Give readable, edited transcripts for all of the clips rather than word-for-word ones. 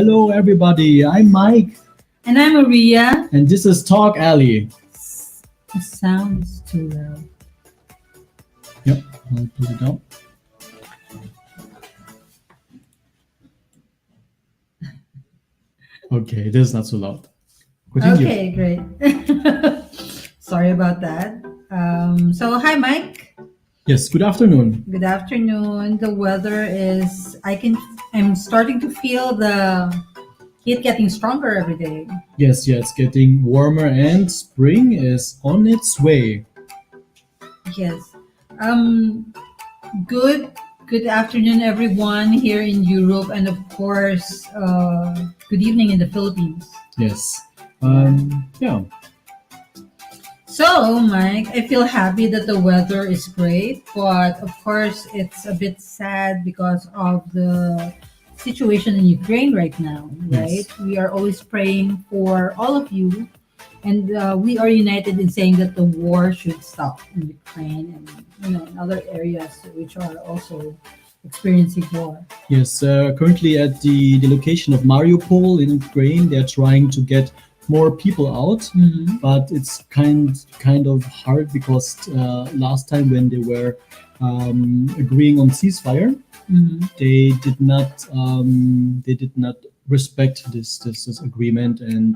Hello, everybody. I'm Mike, And I'm Maria. and this is Talk Alley. The sound is too loud. Yep, I'll put it down. Okay, this is not so loud. Continue. Okay, great. Sorry about that. So, hi, Mike. Yes, good afternoon. Good afternoon. The weather is, I'm starting to feel the heat getting stronger every day. Yes, yeah, it's getting warmer, and spring is on its way. Yes. Um, good, good afternoon, everyone here in Europe, and of course, good evening in the Philippines. Yes. Yeah. Yeah. So, Mike, I feel happy that the weather is great, but of course, it's a bit sad because of the situation in Ukraine right now, right? Yes. We are always praying for all of you, and we are united in saying that the war should stop in Ukraine and in other areas which are also experiencing war. Yes, currently at the location of Mariupol in Ukraine, they're trying to get more people out, Mm-hmm. but it's kind of hard because last time when they were agreeing on ceasefire, Mm-hmm. they did not respect this agreement, and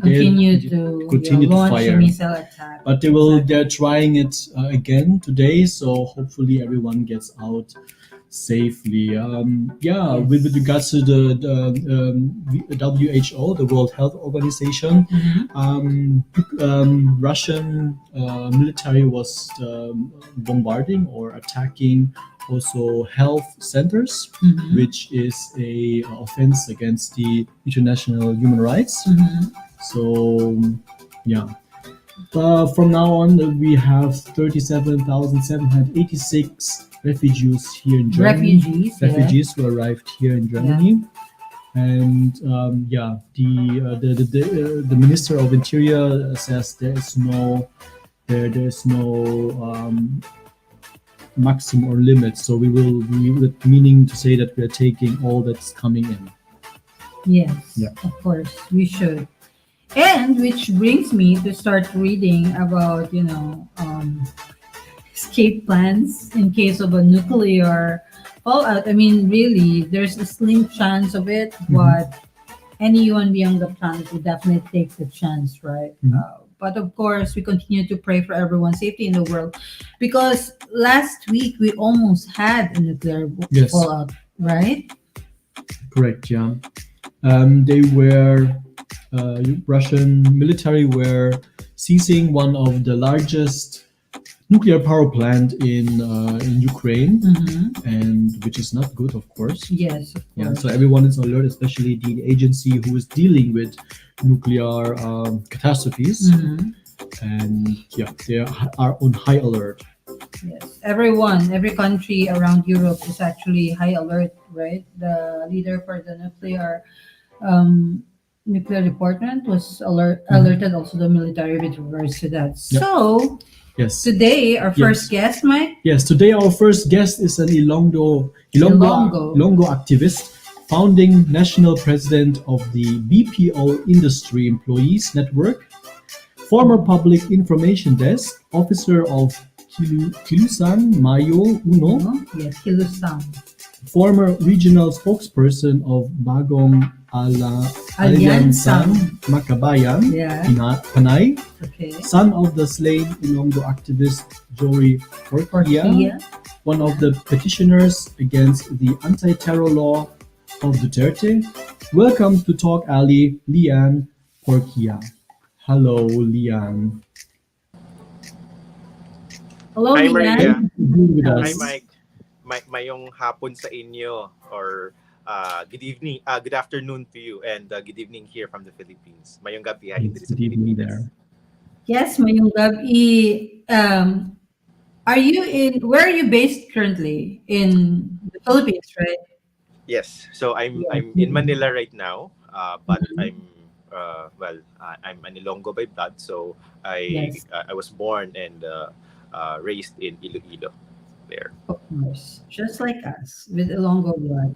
Continue they to continue to launch a fire. missile attack. But they're trying it again today, so hopefully everyone gets out safely. Yeah, with Yes. regards to the WHO, the World Health Organization, Mhm. Russian military was bombarding or attacking also health centers, Mhm. which is a offense against the international human rights. Mhm. So yeah. From now on, we have 37,786 refugees here in Germany. Refugees, yeah. Refugees who arrived here in Germany, and yeah, the Minister of Interior says there's no maximum or limit. So meaning to say that we are taking all that's coming in. Yes, Yeah. of course, we should. And which brings me to start reading about, escape plans in case of a nuclear fallout. I mean, really, there's a slim chance of it, Mhm. but anyone beyond the planet would definitely take the chance, right? Mhm. But of course, we continue to pray for everyone's safety in the world because last week we almost had a nuclear Yes. fallout, right? Correct. Yeah. They were Russian military were seizing one of the largest nuclear power plant in Ukraine, Mm-hmm. and which is not good, of course. Yes, of Yeah, course. so everyone is alert, especially the agency who is dealing with nuclear catastrophes, Mm-hmm. and yeah, they are on high alert. Yes, everyone, every country around Europe is actually high alert, right? The leader for the um, nuclear department was alerted also the military with regards to that. Yep. So Yes. today, our first Yes. guest, Mike. Yes, today our first guest is an Ilongo. Ilongo activist, founding national president of the BPO Industry Employees Network, former public information desk officer of Kilusan Mayo Uno, Yes, Hilusang. former regional spokesperson of Bagong Alyansang Makabayan Yeah. in Panay, Okay. son of the slain Ilonggo activist Joey Porquia, Porquia. one of the petitioners against the anti-terror law of Duterte. Welcome to Talk Alley, Lian Porquia. Hello, Lian. Hello, Hi Lian. Maria. Be with Hi us. Mike. Mayong hapon sa inyo or good evening, good afternoon to you and good evening here from the Philippines. Mayong gabi ha, Yes, diri sa good evening Pilipinas. there. Yes, mayong gabi. Are you in? Where are you based currently? In the Philippines, right? Yes. So I'm Yes. in Manila right now, but Mhm. I'm an Ilonggo by blood, so I Yes, I was born and raised in Iloilo there. of course. Just like us with Ilonggo blood.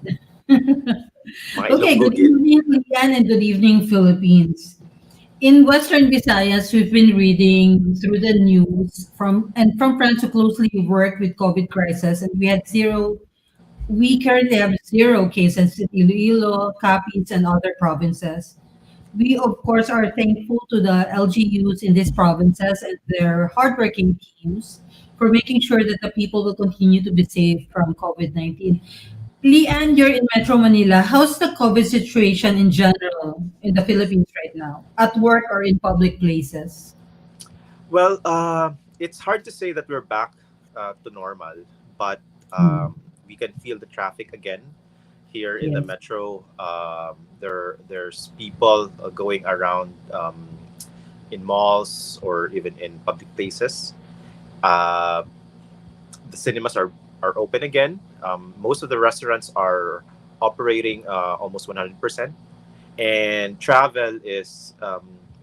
Mga Okay, good Ilonggogin. evening, Lian, and good evening, Philippines. In Western Visayas, we've been reading through the news from friends who closely work with COVID crisis, and we currently have zero cases in Iloilo, Capiz, and other provinces. We, of course, are thankful to the LGUs in these provinces and their hardworking teams for making sure that the people will continue to be safe from COVID-19. Leanne, you're in Metro Manila. How's the COVID situation in general in the Philippines right now, at work or in public places? Well, it's hard to say that we're back to normal, but Hmm. we can feel the traffic again here in the Yes. metro. There's people going around in malls or even in public places. Uh, the cinemas are open again. Most of the restaurants are operating almost 100%, and travel is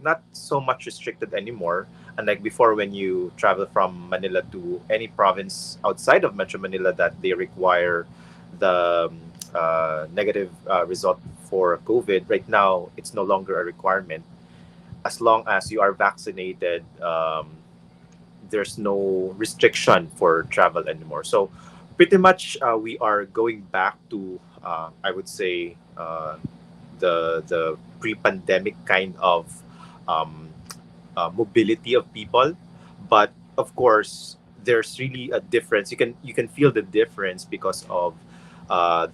not so much restricted anymore. Unlike before, when you travel from Manila to any province outside of Metro Manila, that they require the negative result for COVID. Right now, it's no longer a requirement as long as you are vaccinated. There's no restriction for travel anymore. So, pretty much, we are going back to, I would say, the pre-pandemic kind of um, mobility of people. But of course, there's really a difference. You can feel the difference because of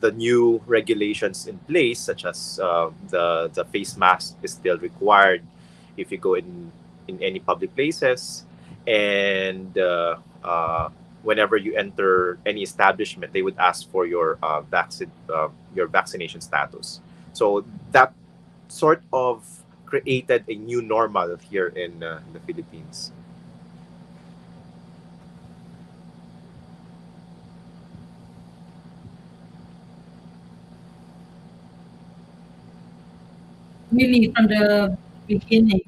the new regulations in place, such as the face mask is still required if you go in any public places, and whenever you enter any establishment, they would ask for your vaccination status. So that sort of created a new normal here in the Philippines. Really, from the beginning,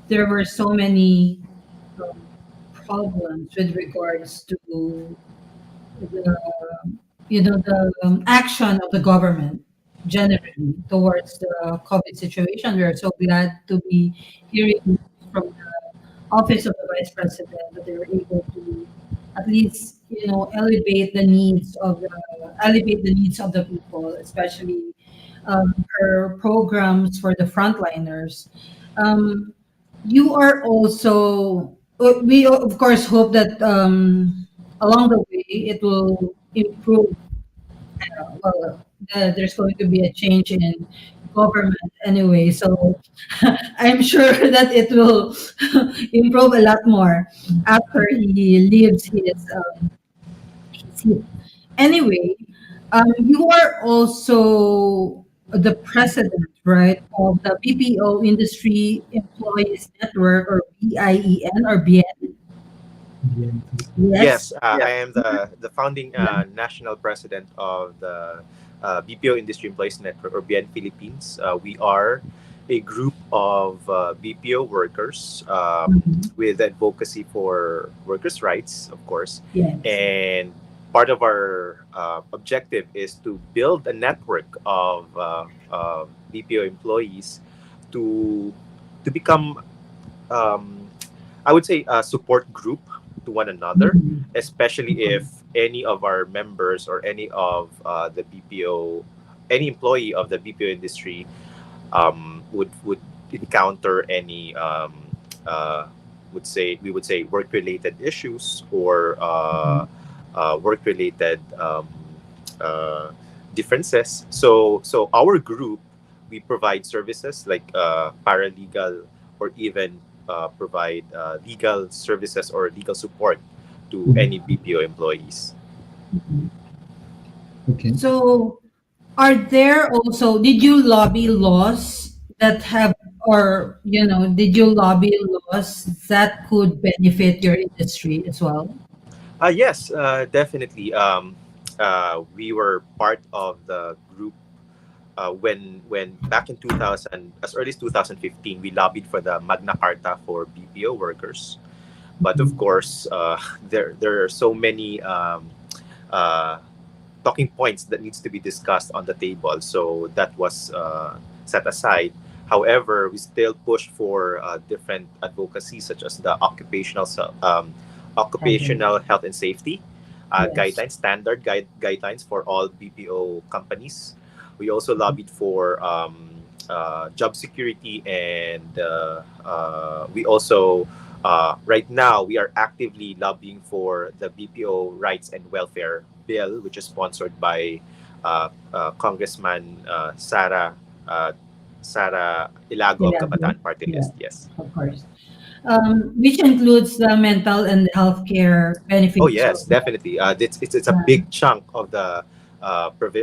there were so many um, problems with regards to the the action of the government generally towards the COVID situation. We are so glad to be hearing from the office of the vice president that they were able to at least elevate the needs of the people, especially her programs for the frontliners. Um, you are also we of course hope that along the way it will improve. Well, there's going to be a change in government anyway, so I'm sure that it will improve a lot more after he leaves his seat. Anyway, you are also the president, right, of the BPO Industry Employees Network, or BIEN, or BIEN. Vien. Yes. Yes, I am the founding national president of the BPO Industry Employees Network, or BN Philippines. We are a group of BPO workers Mhm. with advocacy for workers' rights, of course. Yes. And part of our objective is to build a network of BPO employees to become, I would say, a support group to one another, Mhm. especially if any of our members or any of the BPO, any employee of the BPO industry would encounter any uh, would say work related issues or work related uh, differences. So our group, we provide services like paralegal, or even provide legal services or legal support to Mhm. any BPO employees. Mhm. Okay. So, are there also, did you lobby laws that have, or, did you lobby laws that could benefit your industry as well? Yes, definitely. We were part of the group when back in 2000, as early as 2015, we lobbied for the Magna Carta for BPO workers. But of Mhm. course, there are so many uh, talking points that needs to be discussed on the table. So that was set aside. However, we still push for different advocacy, such as the Standard. occupational health and safety Yes. guidelines, guidelines for all BPO companies. We also lobbied for job security, and we also right now we are actively lobbying for the BPO rights and welfare bill, which is sponsored by Congressman uh, Sara Ilago of Reliable. Kabataan Party Yeah, List. Yes. of course. Which includes the mental and healthcare Oh benefits yes, of that. definitely. It's a Uh, big chunk of the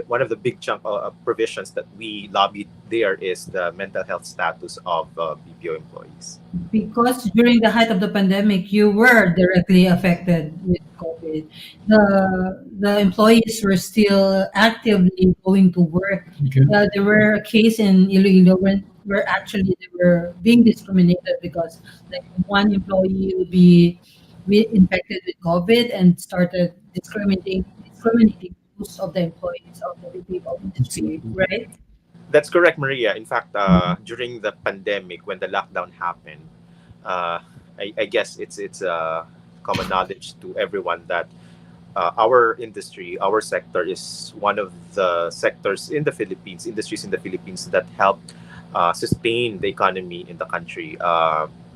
one of the big chunk provisions that we lobbied there is the mental health status of BPO employees. because during the height of the pandemic, you were directly affected with COVID. The employees were still actively going to work. Okay. There were a case in Iloilo where actually they were being discriminated because like one employee would be infected with COVID and started discriminating most of the employees of the BPO industry, Absolutely. right? That's correct, Maria. In fact, Mhm. during the pandemic, when the lockdown happened, uh, I guess it's common knowledge to everyone that our industry, our sector is one of the sectors in the Philippines, industries in the Philippines that help sustain the economy in the country.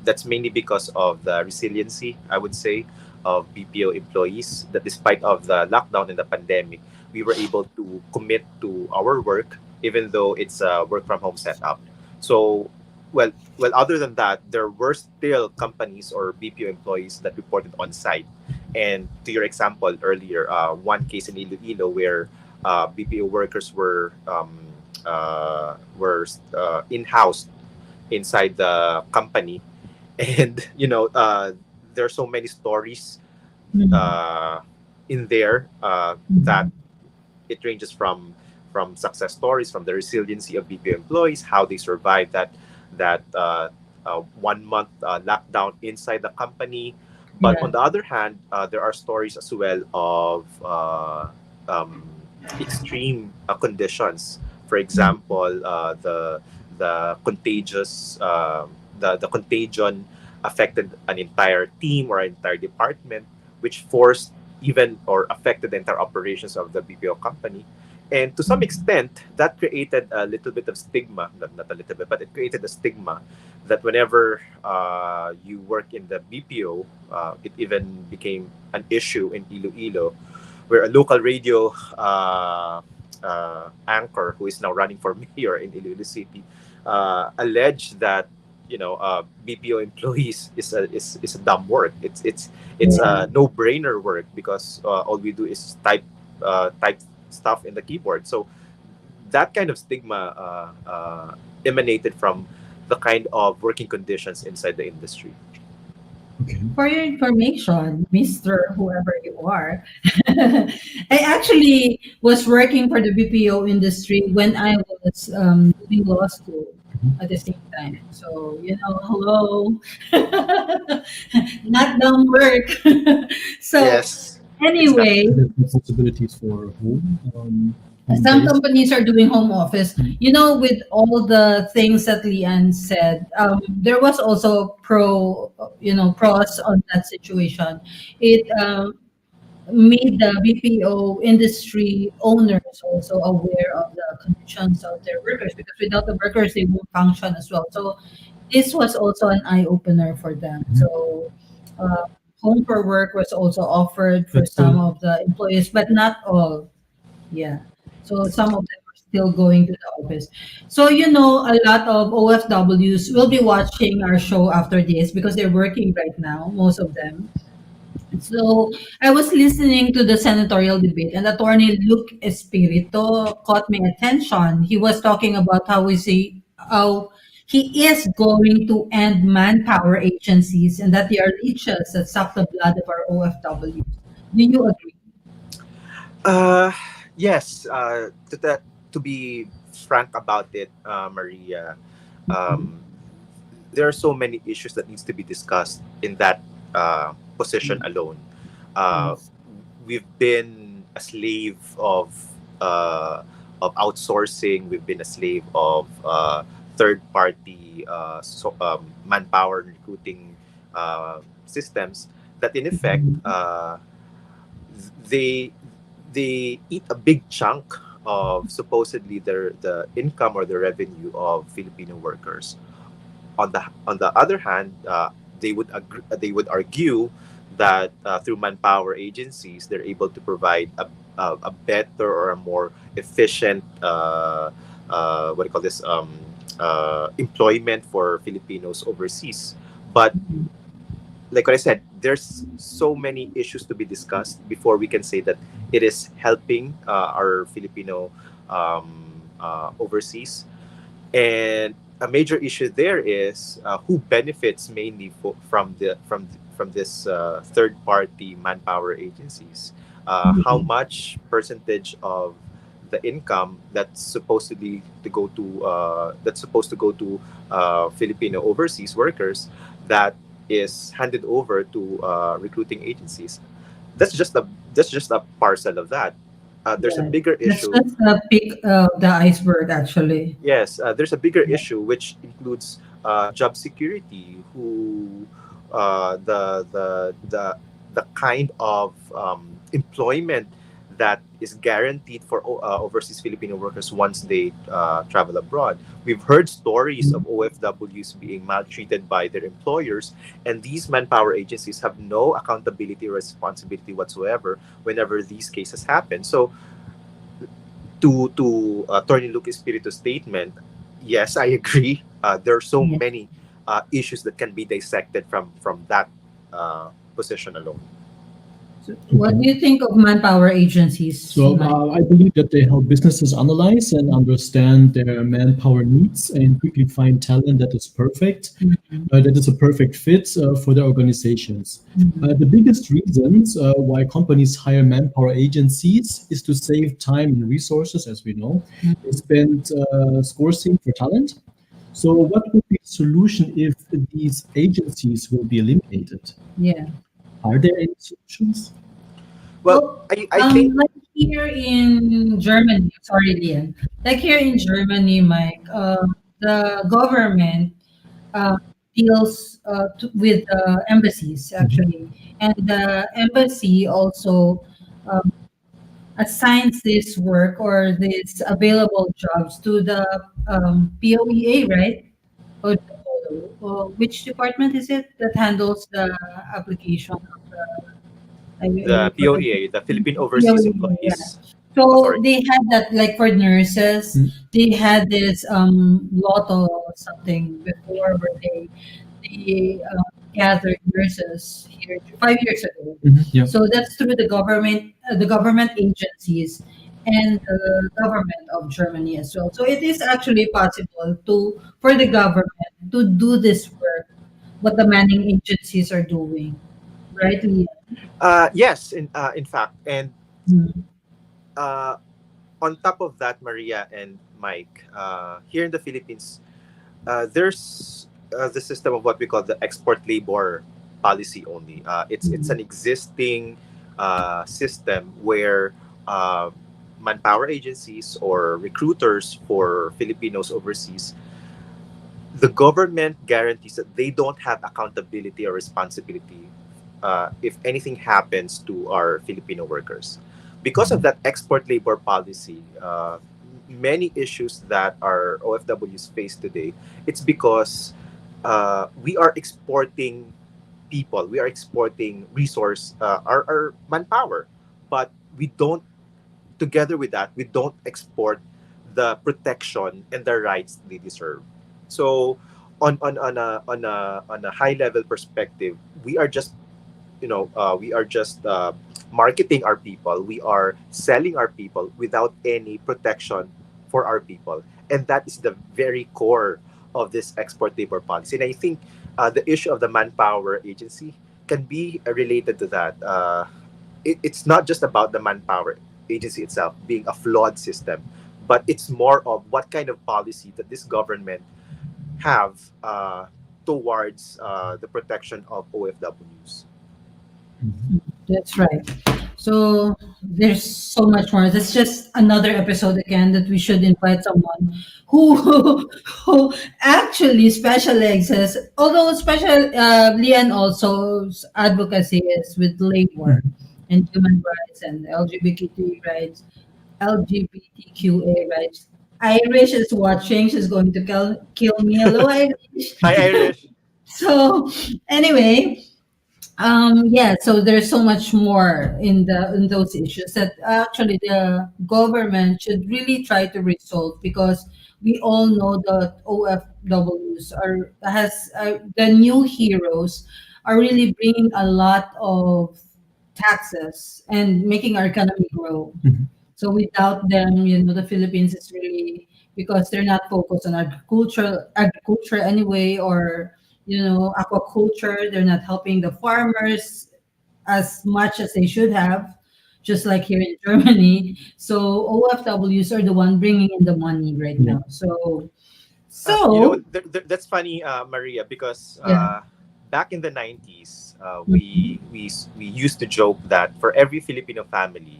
That's mainly because of the resiliency, I would say, of BPO employees. That despite of the lockdown and the pandemic, we were able to commit to our work, even though it's a work from home setup. So, other than that, there were still companies or BPO employees that reported on site. And to your example earlier, one case in Iloilo where BPO workers were in-house inside the company, and there are so many stories Mhm. uh, in there that Mhm. it ranges from success stories, from the resiliency of BPO employees, how they survived that 1 month lockdown inside the company. But Yeah. on the other hand, there are stories as well of um, extreme conditions. For Mhm. example, the contagious the contagion affected an entire team or an entire department, which forced even or affected the entire operations of the BPO company. And to some extent, that created a little bit of stigma, not a little bit, but it created a stigma that whenever you work in the BPO, it even became an issue in Iloilo, where a local radio anchor who is now running for mayor in Iloilo City alleged that BPO employees is a dumb work. It's Yeah. a no brainer work because all we do is type stuff in the keyboard. So that kind of stigma emanated from the kind of working conditions inside the industry. Okay. For your information, Mr. Whoever you are, I actually was working for the BPO industry when I was doing law school at the same time. So, hello, not dumb work. So, Yes, it's not. anyway, And then responsibilities for home some based. companies are doing home office. With all the things that Leanne said, there was also pros on that situation. It made the BPO industry owners also aware of the conditions of their workers, because without the workers, they won't function as well. So this was also an eye opener for them. So uh, home for work was also offered for That's so some of the employees, but not all. Yeah. So some of them are still going to the office. So, a lot of OFWs will be watching our show after this because they're working right now, most of them. So I was listening to the senatorial debate, and Attorney Luke Espirito caught my attention. He was talking about how he is going to end manpower agencies and that they are leeches that suck the blood of our OFWs. Do you agree? Uh, yes. To be frank about it, Maria, um, there are so many issues that needs to be discussed in that position alone. Uh, Yes. we've been a slave of outsourcing. We've been a slave of third party manpower and recruiting systems that in effect they they eat a big chunk of supposedly the income or the revenue of Filipino workers. On the other hand, they would argue that through manpower agencies they're able to provide a better or a more efficient what do you call this employment for Filipinos overseas. But like what I said, there's so many issues to be discussed before we can say that it is helping our Filipino overseas. And a major issue there is who benefits mainly from this third party manpower agencies. How much percentage of the income that's supposed to go to Filipino overseas workers that is handed over to recruiting agencies. That's just a parcel of that. There's a Yeah, bigger that's issue. just the peak of the iceberg, actually. Yes, there's a bigger Yeah. issue which includes job security, who the kind of employment that is guaranteed for overseas Filipino workers once they travel abroad. We've heard stories of OFWs being maltreated by their employers, and these manpower agencies have no accountability or responsibility whatsoever whenever these cases happen. So to Attorney Luke Espiritu's statement, yes, I agree. There are so Yeah. many issues that can be dissected from that position alone. So what Okay. do you think of manpower agencies, So Mike? I believe that they help businesses analyze and understand their manpower needs and quickly find talent that is perfect, Mhm. that is a perfect fit for their organizations. Mhm. The biggest reasons why companies hire manpower agencies is to save time and resources, as we know. They spend sourcing for talent. So, what would be the solution if these agencies will be eliminated? Yeah. Are there any solutions? Well, Well, I think like here in Germany, sorry, Lian. Like here in Germany, Mike, the government uh, deals with embassies Mhm. actually, and the embassy also um, assigns this work or these available jobs to the POEA, right? Or which department is it that handles the application of I the forgot. POEA, the Philippine Overseas POEA, yeah. Employees So Authority. they had that like for nurses, Mm. they had this lotto or something before where they gathered nurses here 5 years ago. Mhm. Yeah. So that's through the government agencies and the government of Germany as well. So it is actually possible to for the government to do this work, what the manning agencies are doing, right, Leah? Yes, in fact, and Mm. uh, on top of that, Maria and Mike, here in the Philippines, there's the system of what we call the export labor policy only. It's Mm. an existing system where uh, manpower agencies or recruiters for Filipinos overseas, the government guarantees that they don't have accountability or responsibility if anything happens to our Filipino workers. Because of that export labor policy, many issues that our OFWs face today, it's because we are exporting people, we are exporting resource, our manpower, but we don't, together with that, we don't export the protection and the rights they deserve. So, on a high level perspective, we are just we are just marketing our people. We are selling our people without any protection for our people, and that is the very core of this export labor policy. And I think the issue of the manpower agency can be related to that. It's not just about the manpower agency itself being a flawed system, but it's more of what kind of policy that this government have towards the protection of OFWs. Mhm. That's right. So there's so much more. That's just another episode again that we should invite someone who who actually specializes. Although special, Lian also's advocacy is with labor and human rights and LGBTQ rights, LGBTQA rights. Irish is watching. She's going to kill me. Hello, Irish. Hi, Irish. So anyway, yeah, so there's so much more in those issues that actually the government should really try to resolve, because we all know that OFWs are has the new heroes are really bringing a lot of taxes and making our economy grow. Mhm. So without them, the Philippines is really, because they're not focused on agriculture anyway, or aquaculture. They're not helping the farmers as much as they should have, just like here in Germany. So OFWs are the one bringing in the money right Yeah. now. So You know, so that's funny, Maria, because yeah. back in the 90s, we used to joke that for every Filipino family,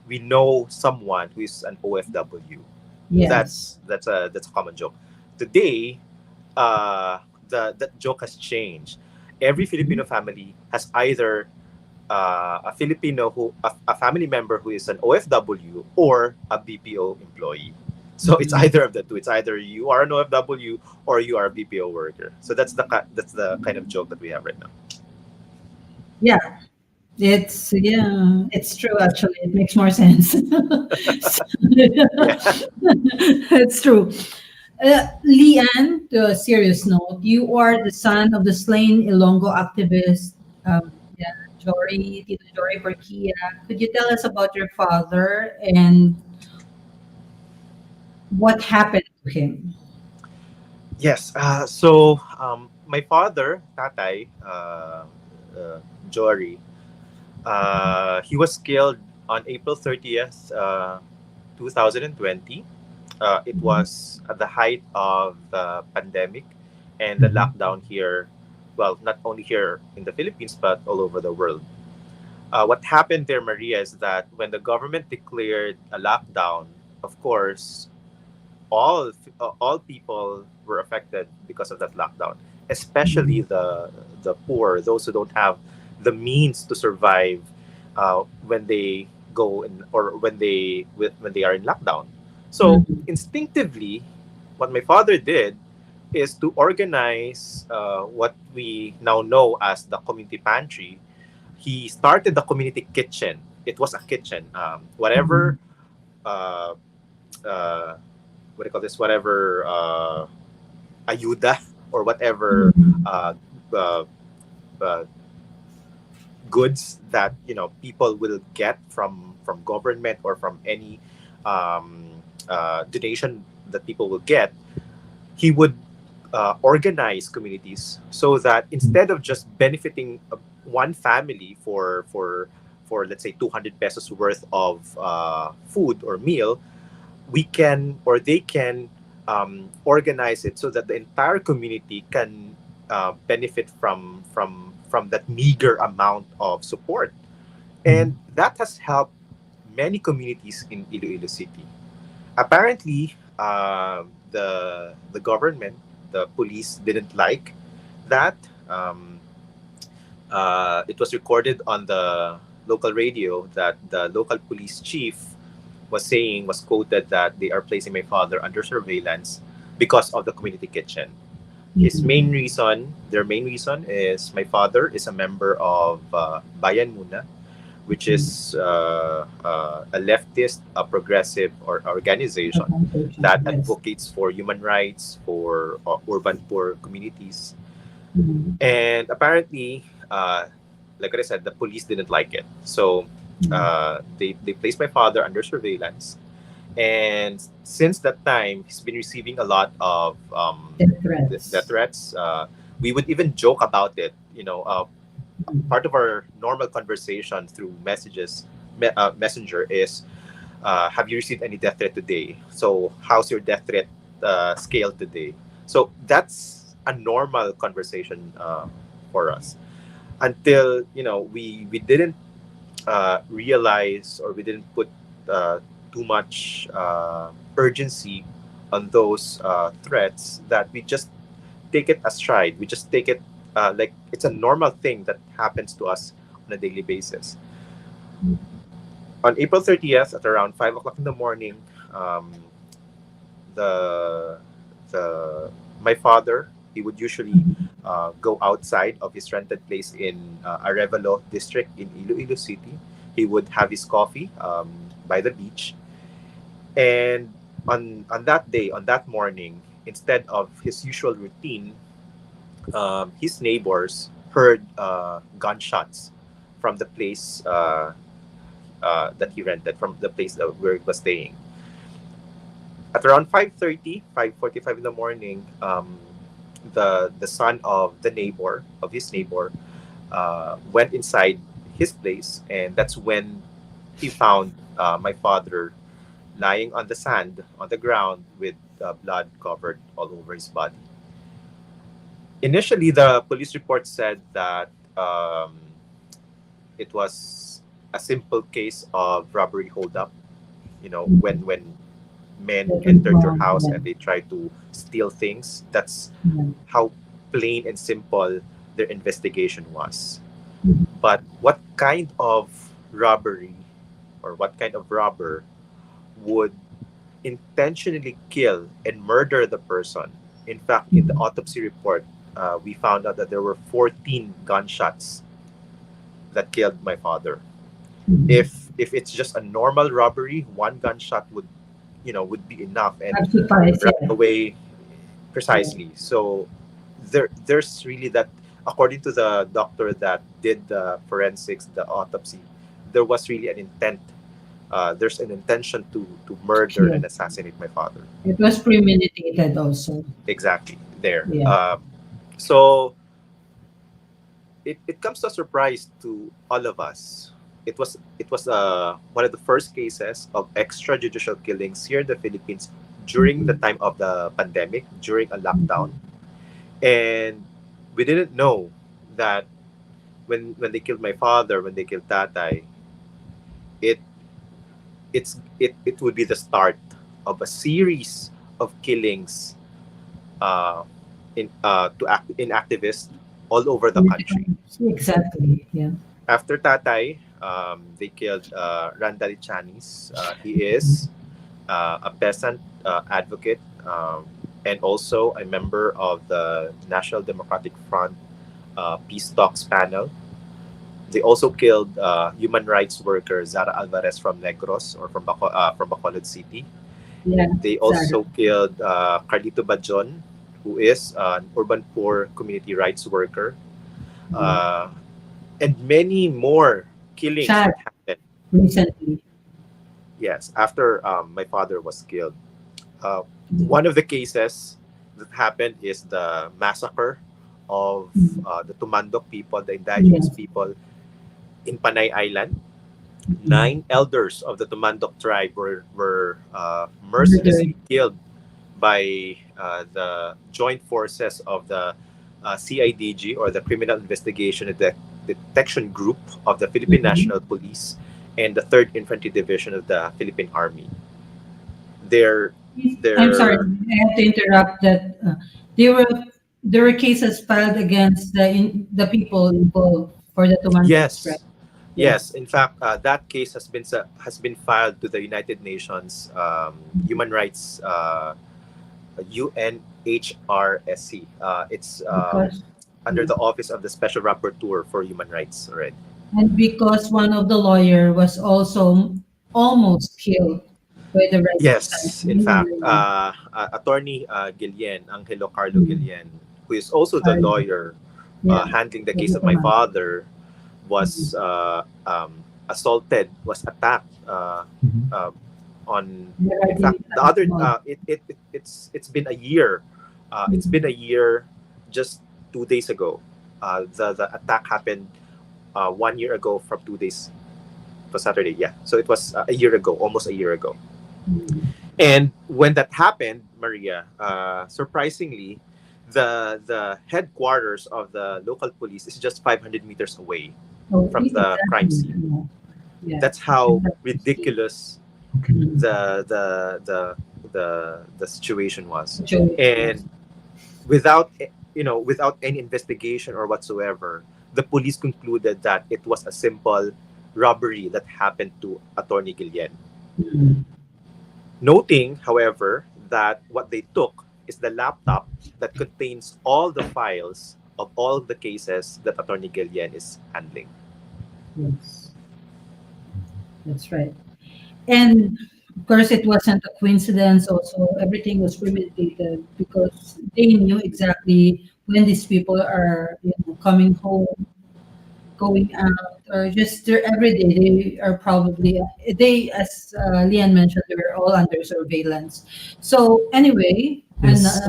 we know someone who is an OFW. Yes. That's a common joke. Today, uh, that joke has changed. Every Filipino family has either a family member who is an OFW or a BPO employee. So it's Mhm. either of the two. It's either you are an OFW or you are a BPO worker. So that's the kind of joke that we have right now. Yeah. It's true actually. It makes more sense. Yeah. It's true. Leanne, to a serious note, you are the son of the slain Ilonggo activist, yeah, Tito Jory Porquia. Could you tell us about your father and what happened to him? Yes. So my father, Tatay, Jory, he was killed on April 30th, 2020. It Mhm. was at the height of the pandemic and the Mhm. lockdown here. Well, not only here in the Philippines, but all over the world. What happened there, Maria, is that when the government declared a lockdown, of course, all people were affected because of that lockdown, especially Mhm. the poor, those who don't have the means to survive when they go in, or when they are in lockdown. So Mhm. instinctively, what my father did is to organize what we now know as the community pantry. He started the community kitchen. It was a kitchen. Mhm. Whatever uh, uh, what do you call this? Whatever ayuda or whatever Mhm. uh, uh, uh, goods that people will get from government or from any donation that people will get. He would organize communities so that instead of just benefiting one family for let's say 200 pesos worth of food or meal, we can or they can organize it so that the entire community can benefit from that meager amount of support, and Mhm. that has helped many communities in Iloilo City. Apparently, the government, the police didn't like that. Um, it was recorded on the local radio that the local police chief was quoted that they are placing my father under surveillance because of the community kitchen. Mhm. Their main reason is my father is a member of Bayan Muna, which Mhm. is a leftist, a progressive or organization Organization. that Yes. advocates for human rights for urban poor communities. Mhm. And apparently, like I said, the police didn't like it, so Mhm. they placed my father under surveillance. And since that time, he's been receiving a lot of Death death threats. threats. We would even joke about it. Part of our normal conversation through messenger is, have you received any death threat today? So how's your death threat scale today? So that's a normal conversation for us until we didn't realize, or we didn't put too much urgency on those threats, that we just take it as stride. We just take it like it's a normal thing that happens to us on a daily basis. On April 30th at around 5 o'clock in the morning, um, the my father, he would usually go outside of his rented place in Arevalo district in Iloilo City. He would have his coffee by the beach, and on that day, on that morning, instead of his usual routine, his neighbors heard gunshots from the place that he rented, from the place that where he was staying. At around 5:30, 5:45 in the morning, the son of the neighbor, of his neighbor, went inside his place, and that's when he found my father lying on the sand, on the ground, with blood covered all over his body. Initially, the police report said that it was a simple case of robbery holdup. You know, when men That was entered your wrong. house Yeah. and they tried to steal things. That's Yeah. how plain and simple their investigation was. Mhm. But what kind of robbery, or what kind of robber would intentionally kill and murder the person? In fact, in the Mhm. autopsy report, we found out that there were 14 gunshots that killed my father. Mhm. If it's just a normal robbery, one gunshot would, would be enough and Have suffice, run yeah. away. Yeah. Precisely. So there's really that, according to the doctor that did the forensics, the autopsy, there was really an intent. There's an intention to murder Yeah. and assassinate my father. It was premeditated also. Exactly there. Yeah. So it comes to a surprise to all of us. It was one of the first cases of extrajudicial killings here in the Philippines during the Mhm. time of the pandemic, during a lockdown. Mhm. And we didn't know that when they killed my father, when they killed Tatay, it it would be the start of a series of killings uh, in activists all over the Political. country. Exactly. Yeah. After Tatay, they killed Randall Chanis. He is a peasant advocate, and also a member of the National Democratic Front Peace Talks panel. They also killed human rights worker Zara Alvarez from Negros, or from Bacolod City. Yeah. They Sarah. also killed Carlito Bajon, who is an urban poor community rights worker, Yeah. uh, and many more killings Chad that happened. recently. Yes, after my father was killed. Uh, Mm. one of the cases that happened is the massacre of Mm. the Tumandok people, the indigenous Yes. people in Panay Island. Mm. 9 elders of the Tumandok tribe were Murdered. mercilessly killed by the joint forces of the CIDG, or the Criminal Investigation and Detection Group of the Philippine Mhm. National Police, and the 3rd Infantry Division of the Philippine Army. Their I'm sorry, their I have to interrupt that. There were there were cases filed against the people involved for the Tumantoks, right? Yes, Yeah. yes. In fact, that case has been filed to the United Nations Human Rights UNHRSC. It's Because under the Office of the Special Rapporteur for Human Rights already. and because one of the lawyer was also almost killed by the resistance. Yes, in fact, Attorney Guillen, Angelo Carlo Mm. Guillen, who is also the Sorry. lawyer Yeah. handling the For case the of my Tumantoks. father, was Mm. assaulted, was attacked Mhm. uh, on. There are In fact, the the other it's been a year. It's been a year just 2 days ago. The attack happened 1 year ago from 2 days. It was Saturday, yeah. So it was a year ago, almost a year ago. Mm. And when that happened, Maria, surprisingly, the headquarters of the local police is just 500 meters away Oh, from the crime exactly. scene. Yeah. Yeah. That's how Exactly. ridiculous Okay. the situation was. Situation was. And without without any investigation or whatsoever, the police concluded that it was a simple robbery that happened to Attorney Guillen. Mm. Noting, however, that what they took is the laptop that contains all the files of all the cases that Attorney Guillen is handling. Yes, that's right. And of course, it wasn't a coincidence. Also, everything was premeditated because they knew exactly when these people are, coming home, going out, or just their everyday. They are probably as Leanne mentioned, they were all under surveillance. So anyway, and Yes,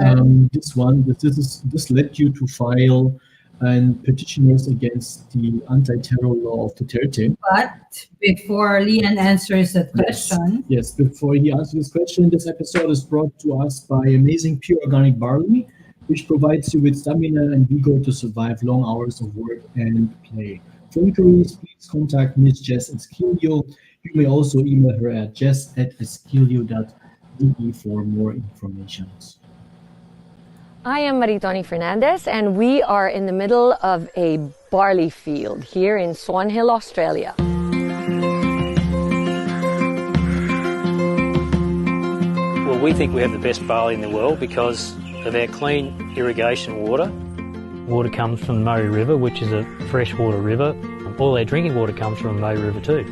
this led you to file and petitioners against the anti-terror law of Duterte. but before Leanne answers that Yes, question, yes. Before he answers this question, this episode is brought to us by amazing pure organic barley, which provides you with stamina and vigor to survive long hours of work and play. For inquiries, please contact Miss Jess Esquilio. You may also email her at jess@esquilio.de for more information. I am Maritoni Fernandez, and we are in the middle of a barley field here in Swan Hill, Australia. Well, we think we have the best barley in the world because of our clean irrigation water. Water comes from the Murray River, which is a freshwater river. All our drinking water comes from the Murray River too.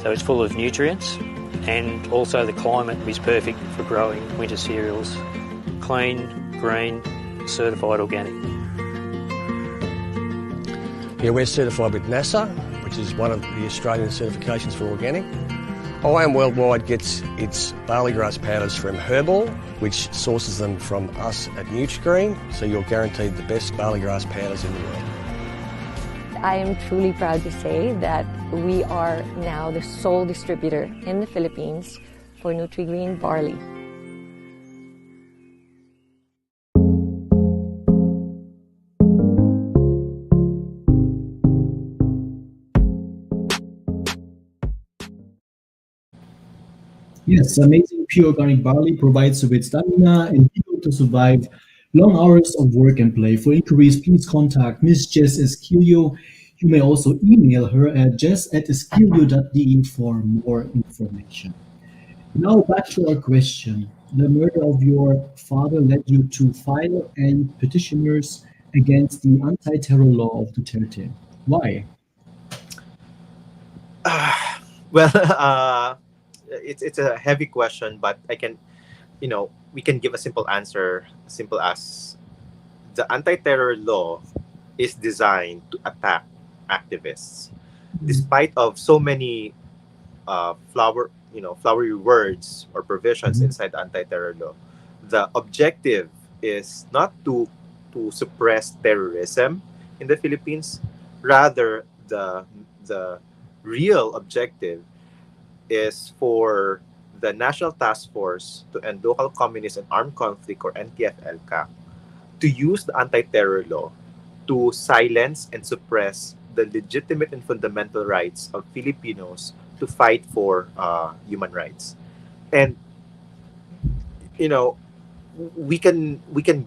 So it's full of nutrients, and also the climate is perfect for growing winter cereals. Clean, green, certified organic. Yeah, we're certified with NASA, which is one of the Australian certifications for organic. IAM Worldwide gets its barley grass powders from Herbal, which sources them from us at Nutrigreen, so you're guaranteed the best barley grass powders in the world. I am truly proud to say that we are now the sole distributor in the Philippines for Nutrigreen barley. Yes, amazing pure organic barley provides you with stamina and vigor to survive long hours of work and play. For inquiries, please contact Miss Jess Esquilio. You may also email her at jess@esquilio.de for more information. Now back to our question. The murder of your father led you to file and petitioners against the anti-terror law of Duterte. Why? Well, it's a heavy question, but I can, we can give a simple answer, simple as the anti-terror law is designed to attack activists. Despite of so many flowery words or provisions Mhm. inside the anti-terror law, the objective is not to suppress terrorism in the Philippines. Rather, the real objective is for the National Task Force to End Local Communist and Armed Conflict, or NTF-ELCA, to use the anti-terror law to silence and suppress the legitimate and fundamental rights of Filipinos to fight for human rights. And you know, we can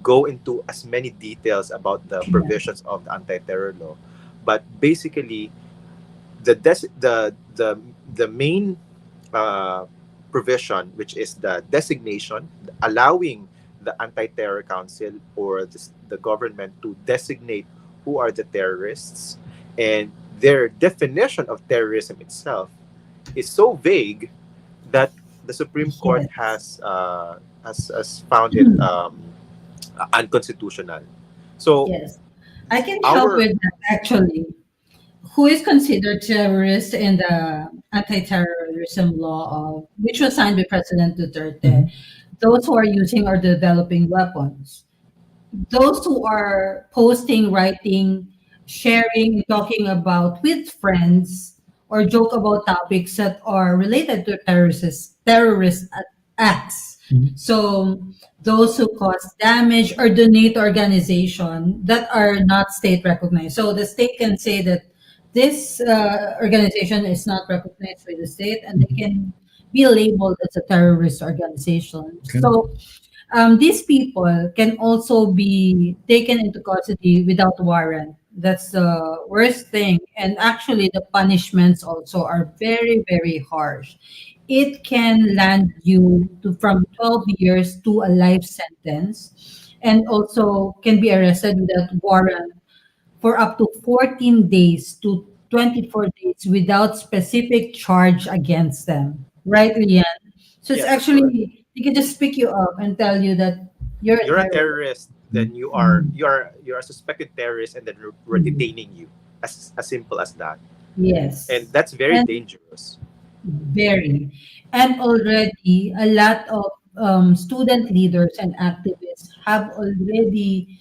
go into as many details about the yeah, provisions of the anti-terror law, but basically the main uh, provision, which is the designation, allowing the anti-terror council or the government to designate who are the terrorists, and their definition of terrorism itself is so vague that the Supreme Court yes. has found it unconstitutional. So Yes, I can help our with that actually. Who is considered terrorist in the anti-terrorism law of which was signed by President Duterte? Mhm. Those who are using or developing weapons. Those who are posting, writing, sharing, talking about with friends, or joke about topics that are related to acts. Mhm. So those who cause damage or donate to organization that are not state recognized. So the state can say that this organization is not recognized by the state, and they can be labeled as a terrorist organization. Okay. So these people can also be taken into custody without warrant. That's the worst thing. And actually, the punishments also are very, very harsh. It can land you to from 12 years to a life sentence, and also can be arrested without warrant for up to 14 days to 24 days without specific charge against them. Right, Lian? So it's Yes, that's correct. actually, they can just pick you up and tell you that you're a You're a terrorist. terrorist, then Mm. you're a suspected terrorist, and then we're Mm. detaining you. As simple as that, and Yes. that's very And dangerous. very. And already, a lot of student leaders and activists have already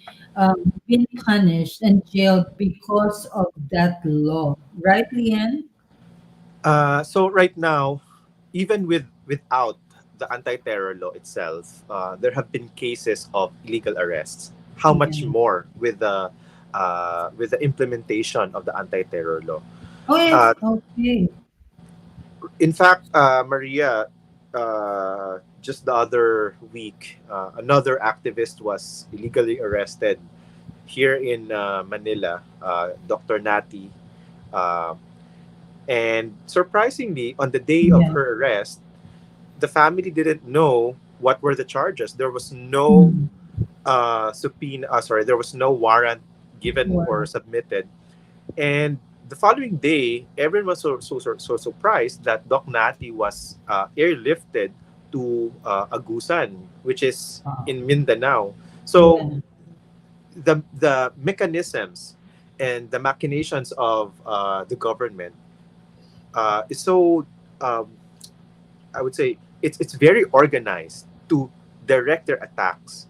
been punished and jailed because of that law. Right, Lian? So right now, even without the anti-terror law itself, there have been cases of illegal arrests. How much Yeah. more with the implementation of the anti-terror law? Oh, yes. Uh, Okay. in fact, Maria, just the other week, another activist was illegally arrested here in Manila, Dr. Nati. Uh, and surprisingly, on the day of Yeah. her arrest, the family didn't know what were the charges. There was no Mm. subpoena. There was no warrant given or Wow. submitted. And the following day, everyone was so surprised that Doc Nati was airlifted to Agusan, which is Wow. in Mindanao. So Yeah. the mechanisms and the machinations of the government is so um, I would say it's very organized to direct their attacks,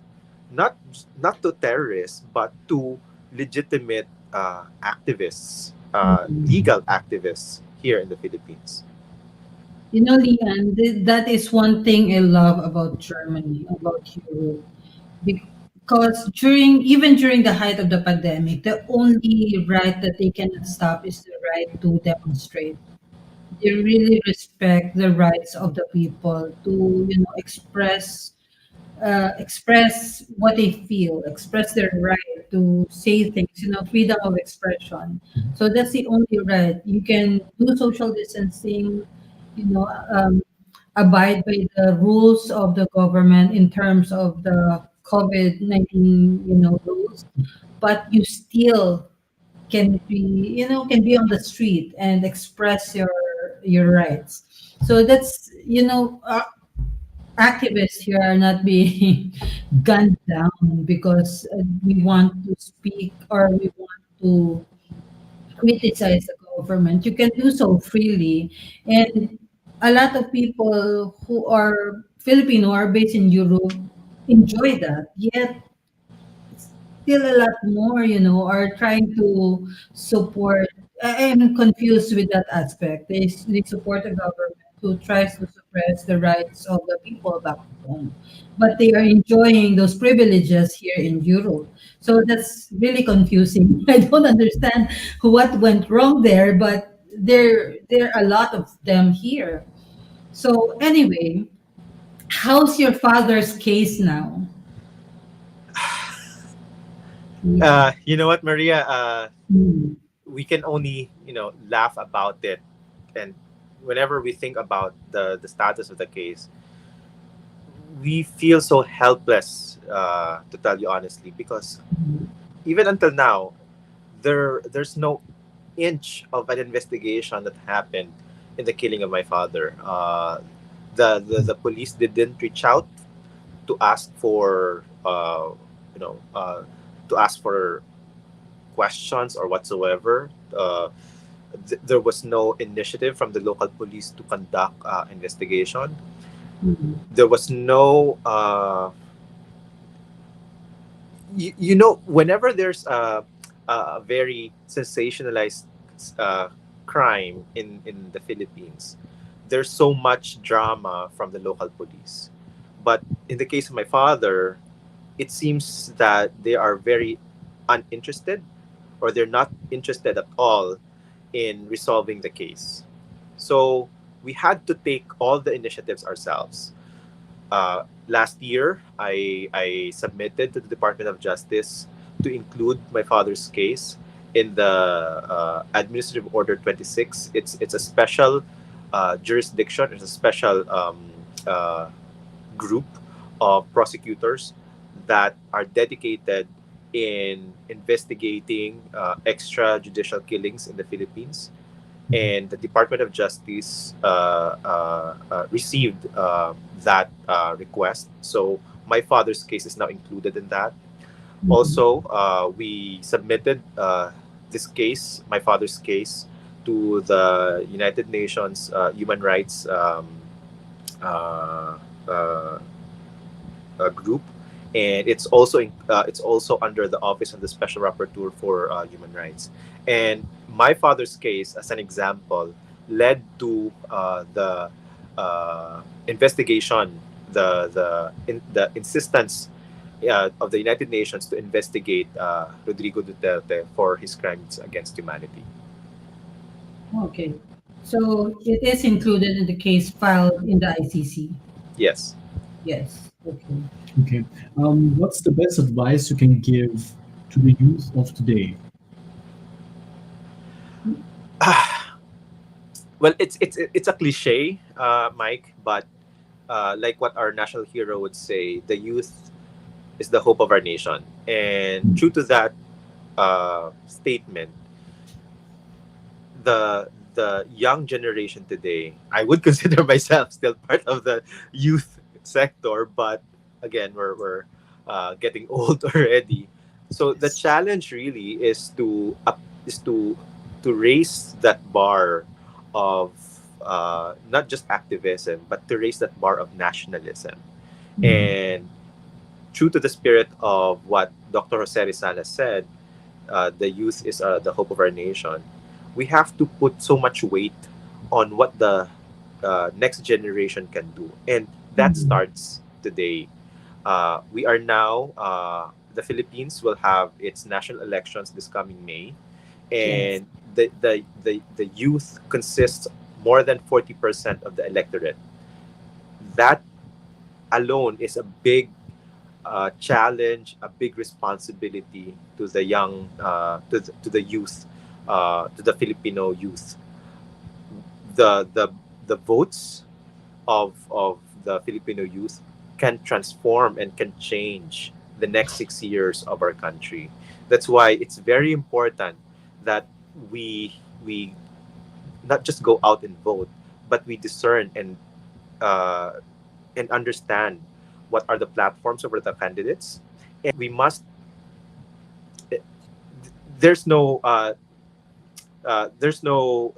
not not to terrorists, but to legitimate activists, Mm. legal activists here in the Philippines. You know, Leanne, that is one thing I love about Germany, about Europe. Because even during the height of the pandemic, the only right that they cannot stop is the right to demonstrate. They really respect the rights of the people to, express what they feel, express their right to say things, freedom of expression. So that's the only right. You can do social distancing, you know, um, abide by the rules of the government in terms of the COVID-19, rules, but you still can be on the street and express your rights. So that's, activists here are not being gunned down because we want to speak or we want to criticize the government. You can do so freely. And a lot of people who are Filipino are based in Europe enjoy that. Yet still a lot more, are trying to support. I'm confused with that aspect. They support a government who tries to suppress the rights of the people back home, but they are enjoying those privileges here in Europe. So that's really confusing. I don't understand what went wrong there, but there are a lot of them here. So anyway, how's your father's case now? Yeah. You know what, Maria? Mm. We can only laugh about it, and whenever we think about the status of the case, we feel so helpless. To tell you honestly, because even until now, there's no inch of an investigation that happened in the killing of my father. The police didn't reach out to ask for you know to ask for questions or whatsoever. There was no initiative from the local police to conduct investigation. Mm. There was no whenever there's a very sensationalized uh, crime in the Philippines, there's so much drama from the local police. But in the case of my father, it seems that they are very uninterested, or they're not interested at all in resolving the case. So we had to take all the initiatives ourselves. Last year, I submitted to the Department of Justice to include my father's case in the Administrative Order 26. It's a special jurisdiction. It's a special uh, group of prosecutors that are dedicated in investigating extrajudicial killings in the Philippines. And the Department of Justice received that request. So my father's case is now included in that. Also, we submitted this case, my father's case, to the United Nations Human Rights uh, uh, group, and it's also under the Office of the Special Rapporteur for Human Rights. And my father's case, as an example, led to the investigation, the insistence of the United Nations to investigate Rodrigo Duterte for his crimes against humanity. Okay. So it is included in the case filed in the ICC. Yes. Yes. Okay. Okay. What's the best advice you can give to the youth of today? Well, it's a cliche, Mike, but like what our national hero would say, the youth is the hope of our nation. And true to that statement, the young generation today, I would consider myself still part of the youth sector, but again, we're getting old already. So the challenge really is is to raise that bar of not just activism, but to raise that bar of nationalism. And true to the spirit of what Dr. Jose Rizal has said, the youth is the hope of our nation. We have to put so much weight on what the next generation can do, and that starts today. We are now the Philippines will have its national elections this coming May, Yes. and the youth consists more than 40% of the electorate. That alone is a big challenge, a big responsibility to the young, to the youth, to the Filipino youth. The votes of the Filipino youth can transform and can change the next 6 years of our country. That's why it's very important that we not just go out and vote, but we discern uh, and understand what are the platforms of the candidates, and we must. There's no. There's no.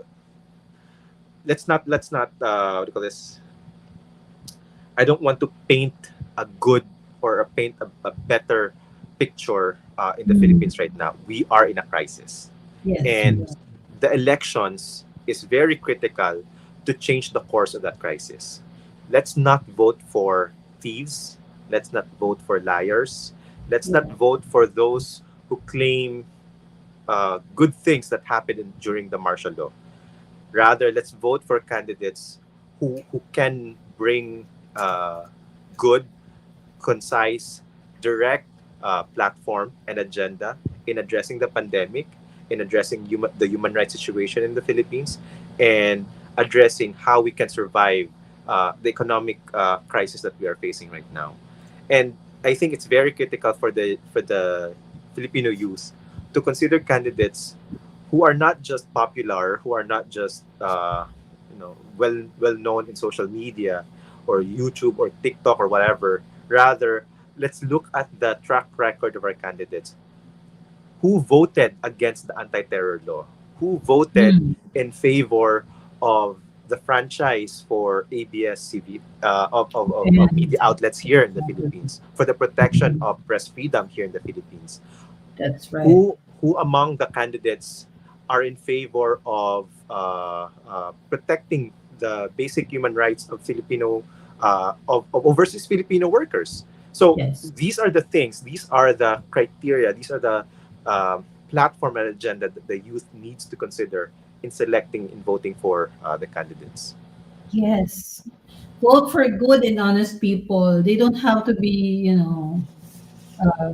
Let's not. What do you call this? I don't want to paint a good or paint a better picture in the Philippines right now. We are in a crisis, Yes. and the elections is very critical to change the course of that crisis. Let's not vote for thieves. Let's not vote for liars. Let's not Yeah. vote for those who claim good things that happened during the martial law. Rather, let's vote for candidates who can bring good, concise, direct platform and agenda in addressing the pandemic, in addressing the human rights situation in the Philippines, and addressing how we can survive the economic crisis that we are facing right now. And I think it's very critical for the Filipino youth to consider candidates who are not just popular, who are not just well known in social media or YouTube or TikTok or whatever. Rather, let's look at the track record of our candidates who voted against the anti-terror law, who voted in favor of the franchise for ABS-CBN of And media outlets here in the Philippines, for the protection of press freedom here in the Philippines. that's right. Who among the candidates are in favor of protecting the basic human rights of Filipino of overseas Filipino workers? So Yes. these are the things, these are the criteria, these are the platform and agenda that the youth needs to consider in selecting and voting for the candidates. Yes. Vote for good and honest people. They don't have to be, uh,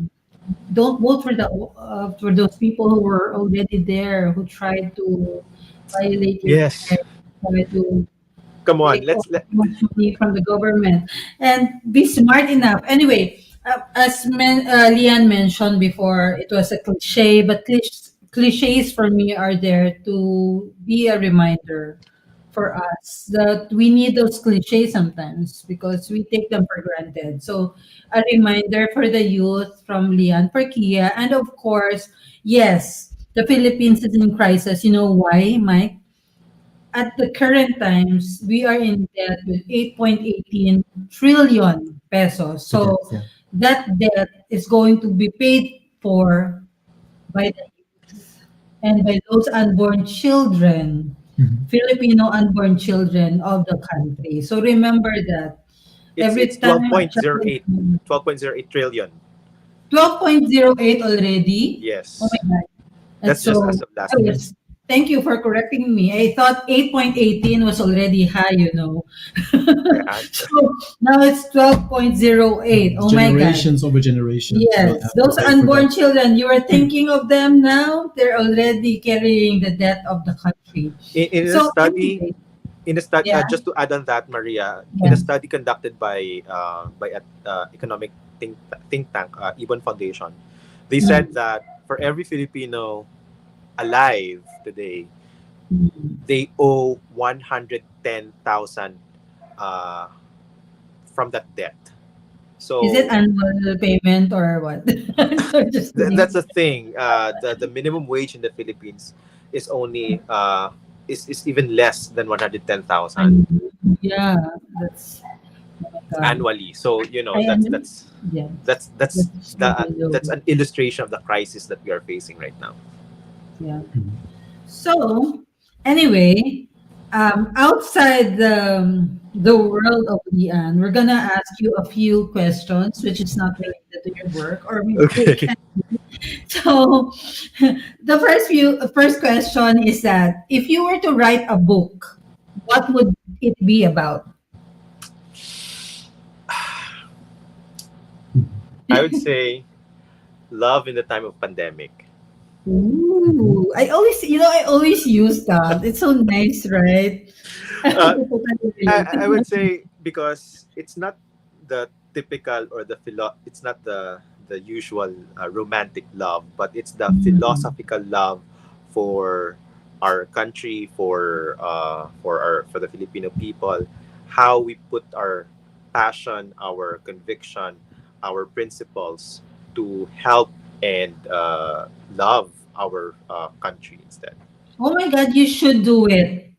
don't vote for those people who were already there, who tried to violate your Yes. rights, try to Come on, take let's let. money from the government, and be smart enough. Anyway, Lian mentioned before, it was a cliche, but cliches for me are there to be a reminder for us that we need those cliches sometimes because we take them for granted. So a reminder for the youth from Lian Perkia, and of course, yes, the Philippines is in crisis. You know why, Mike? At the current times, we are in debt with 8.18 trillion pesos. The So debts, yeah. that debt is going to be paid for by the and by those unborn children, Mhm. Filipino unborn children of the country. So remember that It's every time a child is 12.08 trillion. 12.08 already. Oh Yes, my God. That's that's just as so, of last I year. was, thank you for correcting me. I thought 8.18 was already high. Yeah, So now it's 12.08. Oh my God. Generations over generations will Yes, have to those pay for unborn that. children, you are thinking of them now, they're already carrying the debt of the country. in a So study, anyway, in a study, yeah, just to add on that, Maria, in a yeah. study conducted by a economic think tank, Ibon Foundation, they said Mm, that for every Filipino alive today, mm. they owe 110,000 uh, from that debt. Is it So annual payment or what? I'm just that's kidding. the thing. The minimum wage in the Philippines is only is even less than 110,000 And yeah, that's, oh my God. annually. So I that's am, yes, that's really low. that's an illustration of the crisis that we are facing right now. Yeah. Mhm. So, anyway, outside the world of Lian, we're gonna ask you a few questions, which is not related to your work, or maybe it Okay. can. So, the first question is that if you were to write a book, what would it be about? I would say love in the time of pandemic. Mhm. Ooh, I always use that. It's so nice, right? I Uh, totally relate. I would say because it's not the typical or it's not the usual romantic love, but it's the Mm, philosophical love for our country, for the Filipino people, how we put our passion, our conviction, our principles to help and love our country instead. Oh my God, you should do it.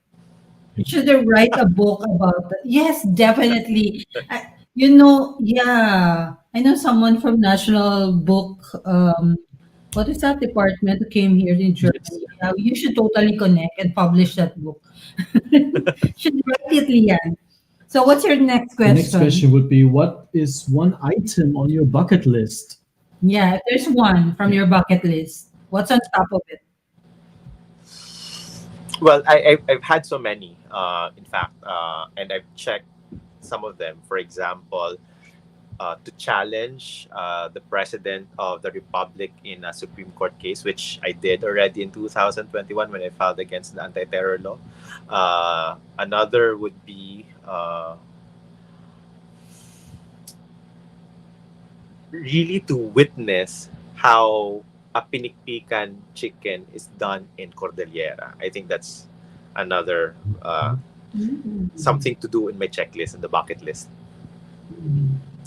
You should write a book about that. Yes, definitely. Yeah, I know someone from National Book, what is that department who came here in Yes. Germany. Yeah, you should totally connect and publish that book. Should write it, Lian. So what's your next The next question? question would be, what is one item on your bucket list? Yeah, if there's one from your bucket list, what's on top of it? Well, I've had so many, in fact, and I've checked some of them. For example, to challenge the president of the republic in a Supreme Court case, which I did already in 2021 when I filed against the anti-terror law. Another would be really to witness how a pinikpikan chicken is done in Cordillera. I think that's another Mm. something to do in my checklist in the bucket list.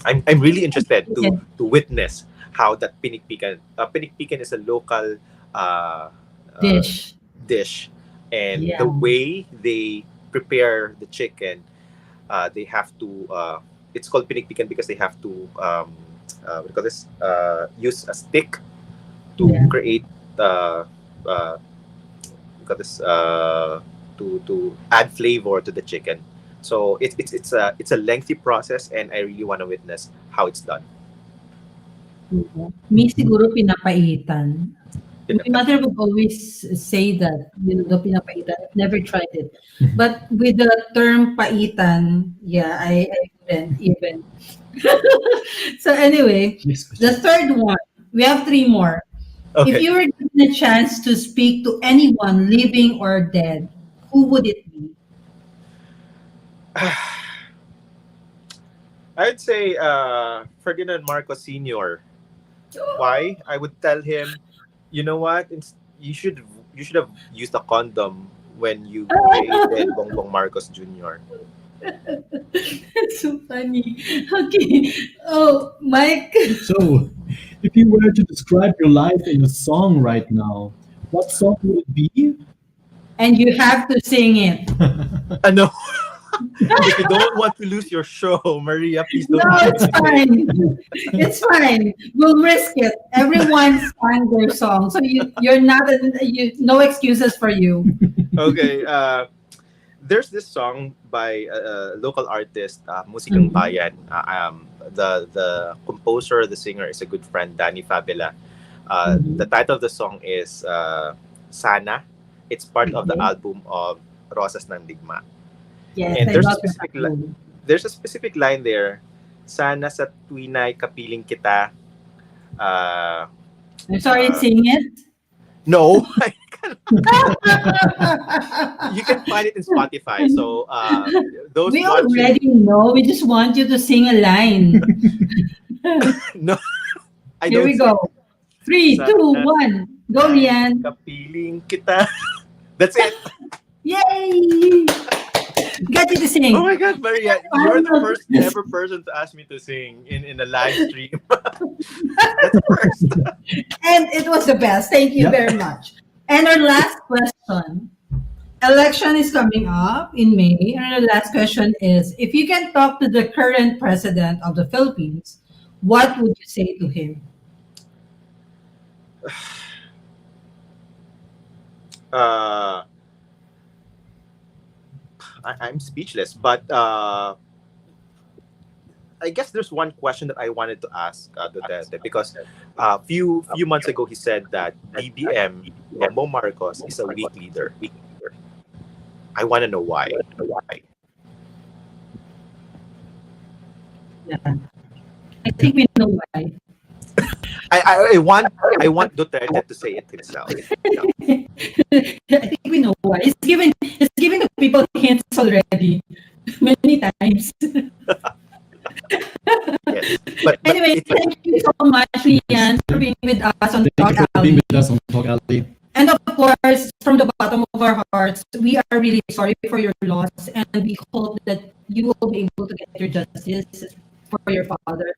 I'm really interested Yes. to witness how that pinikpikan. Pinikpikan is a local uh, uh, Dish. dish, and Yeah. the way they prepare the chicken, they have to. It's called pinikpikan because they have to. What do you call this? Use a stick to Yeah. create. What do you call this? To add flavor to the chicken. So it's a lengthy process, and I really want to witness how it's done. Me siguro pinapaitan. My mother would always say that, the pinapaitan. I've never tried it. But with the term paitan, yeah, I wouldn't even. So anyway, Next the question. third one, we have three more. If Okay. you were given a chance to speak to anyone, living or dead, who would it be? I'd say Ferdinand Marcos Sr. Why? I would tell him, you know what? You should have used a condom when you created Bongbong Marcos Jr. That's so funny. Okay. Oh, Mike. So, if you were to describe your life in a song right now, what song would it be? And you have to sing it. No. If you don't want to lose your show, Maria, please No, don't. it's fine. It's fine. We'll risk it. Everyone sang their song, so you're not no excuses for you. Okay. There's this song by a local artist, Musikang Mhm. Bayan. The composer, the singer is a good friend, Danny Fabela. The title of the song is Sana. It's part of the Okay. album of Rosas ng Digma. Yes, And I there's a love that specific album. there's a specific line there. Sana sa tuwina'y kapiling kita. I'm sorry, Uh, sing it. no, you can find it in Spotify. So those We watching, already know. We just want you to sing a line. no, I Here don't we sing. go. 3, 2, Sana 1. Go, Rian. kapiling kita. That's it. Yay! Got you to sing. Oh my God, Maria, you're the first ever person to ask me to sing in a live stream. That's the first. And it was the best. Thank you Yep. very much. And our last question. Election is coming up in May. And our last question is, if you can talk to the current president of the Philippines, what would you say to him? Uh, I'm speechless, but I guess there's one question that I wanted to ask Duterte, because few months ago he said that BBM, Bongbong Marcos, is a weak leader. I want to know why. Yeah. I think we know why. I want Duterte to say it himself. I think we know why. It's giving the people hints already. Many times. Yes. But Anyway, it's thank you so much, Rian, for being with us on Thank you for being TalkAlley. with us on TalkAlley. And of course, from the bottom of our hearts, we are really sorry for your loss, and we hope that you will be able to get your justice for your father,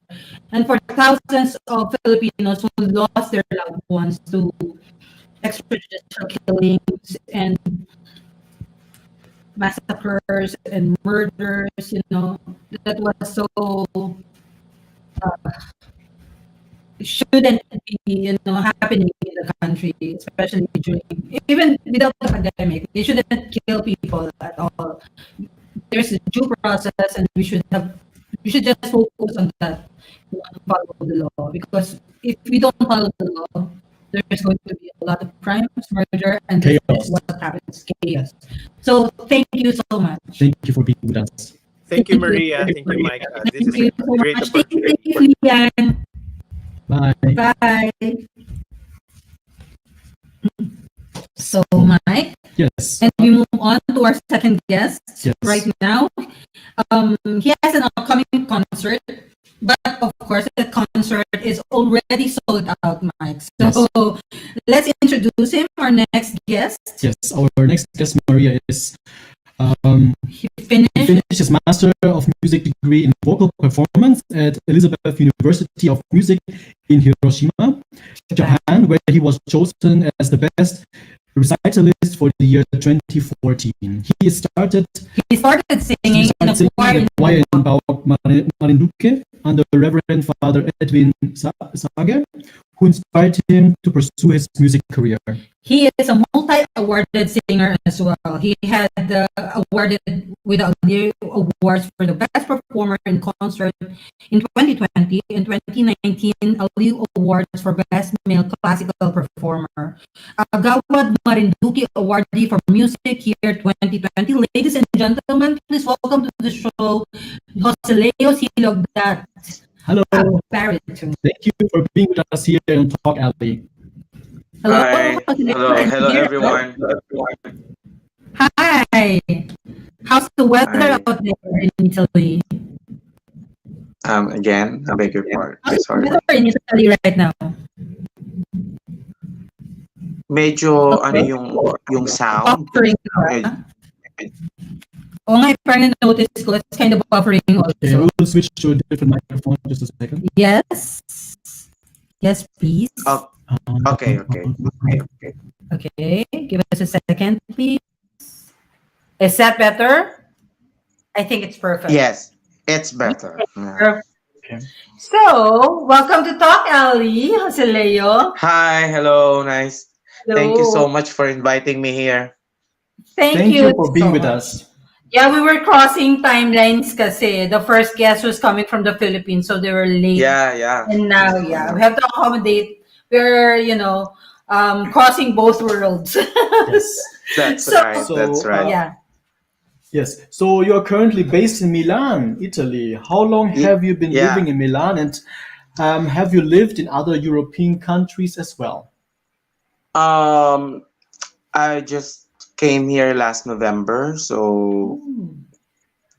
and for thousands of Filipinos who lost their loved ones to extrajudicial killings and massacres and murders. That was so shouldn't be happening in the country, especially during even without the pandemic. We shouldn't kill people at all. There's a due process, and we should just focus on that, follow the law. Because if we don't follow the law, there's going to be a lot of crimes, murder, and this Chaos. is what happens, chaos. So thank you so much. Thank you for being with us. Thank you, Maria. Thank you, Mike. This Thank is you a so great much. Thank opportunity. you, Lian. Bye. Bye. So, Mike, Yes. and we move on to our second guest Yes. right now. He has an upcoming concert, but of course, the concert is already sold out, Mike. So, let's introduce him, our next guest. Yes. Our next guest, Maria, is He finished. finished his Master of Music degree in vocal performance at Elizabeth University of Music in Hiroshima, Japan, where he was chosen as the best recitalist for the year 2014. He started He started singing in a choir in choir in Marinduque under Reverend Father Edwin Sager, who inspired him to pursue his music career? He is a multi-awarded singer as well. He had awarded with the Aldir Awards for the Best Performer in Concert in 2020. In 2019, Aldir Awards for Best Male Classical Performer. Gawad Marinduki Awardee for Music Year 2020. Ladies and gentlemen, please welcome to the show, Joseleo Logdat Hello. Baritone. Thank you for being with us here on Talk Alley. Hello, Hi. Hello, Here. everyone. Hi. How's the weather Hi. out there in Italy? Again, I beg your pardon. How's the Sorry. weather in Italy right now? Medyo ano yung sound. Buffering Med- ba? Oo nga, parang notice ko, it's kind of buffering Okay, also. we'll switch to a different microphone just a second. Yes. Yes, please. Oh, okay. Okay, give us a second, please. Is that better? I think it's perfect. Yes, it's better. Yeah. Perfect. Okay. So, welcome to Talk Alley, Joseleo. Hi, hello, nice. Thank you so Hello. much for inviting me here. Thank you you for being so with much. us. Yeah, we were crossing timelines kasi the first guest was coming from the Philippines, so they were late. Yeah. And now, yeah, we have to accommodate. We're, crossing both worlds. Yes. That's So- right. That's right. Yeah. Yes. So you're currently based in Milan, Italy. How long have you been Yeah. living in Milan, and have you lived in other European countries as well? I just came here last November, so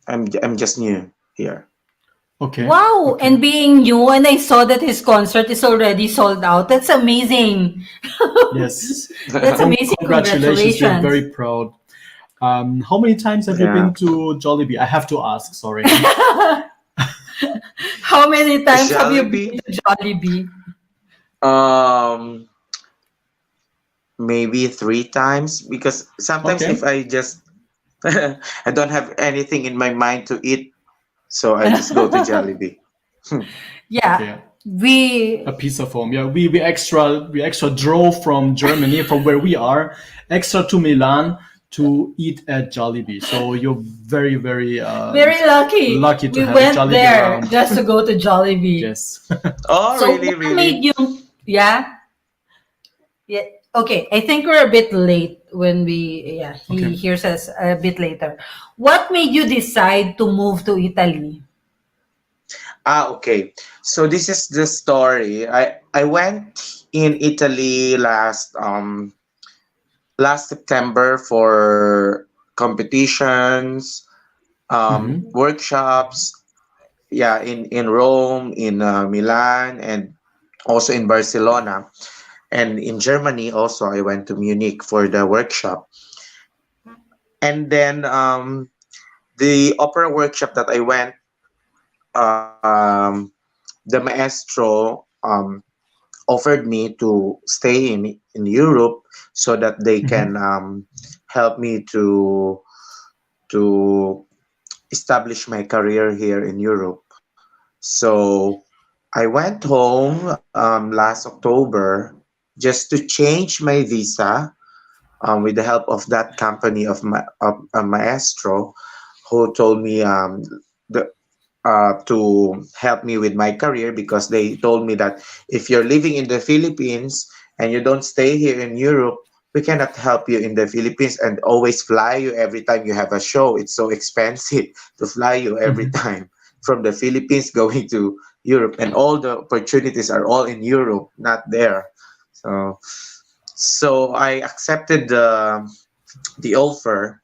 I'm just new here. Okay. Wow, Okay. and being new, and I saw that his concert is already sold out. That's amazing. Yes. That's amazing. Congratulations. We're Congratulations. very proud. How many times have you Yeah. been to Jollibee? I have to ask. Sorry. How many times have you Jollibee? been to Jollibee? Maybe 3 times because sometimes Okay. if I just I don't have anything in my mind to eat, so I just go to Jollibee. Yeah, Okay. we A piece of home. Yeah, we extra drove from Germany, from where we are, extra to Milan to eat at Jollibee. So you're very very lucky. lucky to we have went Jollibee there around. just to go to Jollibee. Yes. Oh, So really, what really? made you? Yeah. Yeah. Okay, I think we're a bit late when he Okay. hears us a bit later. What made you decide to move to Italy? Okay. So this is the story. I went in Italy last September for competitions, workshops. Yeah, in Rome, in Milan, and also in Barcelona. And in Germany also, I went to Munich for the workshop. And then the opera workshop that I went, the maestro offered me to stay in Europe so that they can help me to establish my career here in Europe. So I went home last October just to change my visa with the help of that company of a maestro who told me the, to help me with my career because they told me that if you're living in the Philippines and you don't stay here in Europe, we cannot help you in the Philippines and always fly you every time you have a show. It's so expensive to fly you every time from the Philippines going to Europe, and all the opportunities are all in Europe, not there. So I accepted the offer,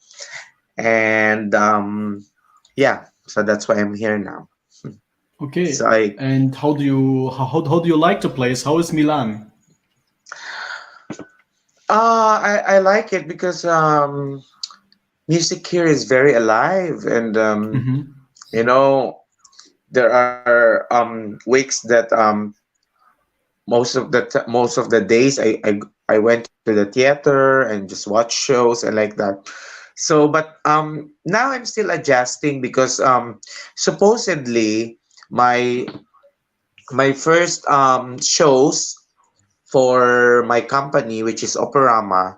and yeah, so that's why I'm here now. Okay. So And how do you like the place? How is Milan? I like it because music here is very alive, and you know there are weeks that most of the days I went to the theater and just watch shows and like that. So, but now I'm still adjusting because supposedly my my first shows for my company, which is Operama,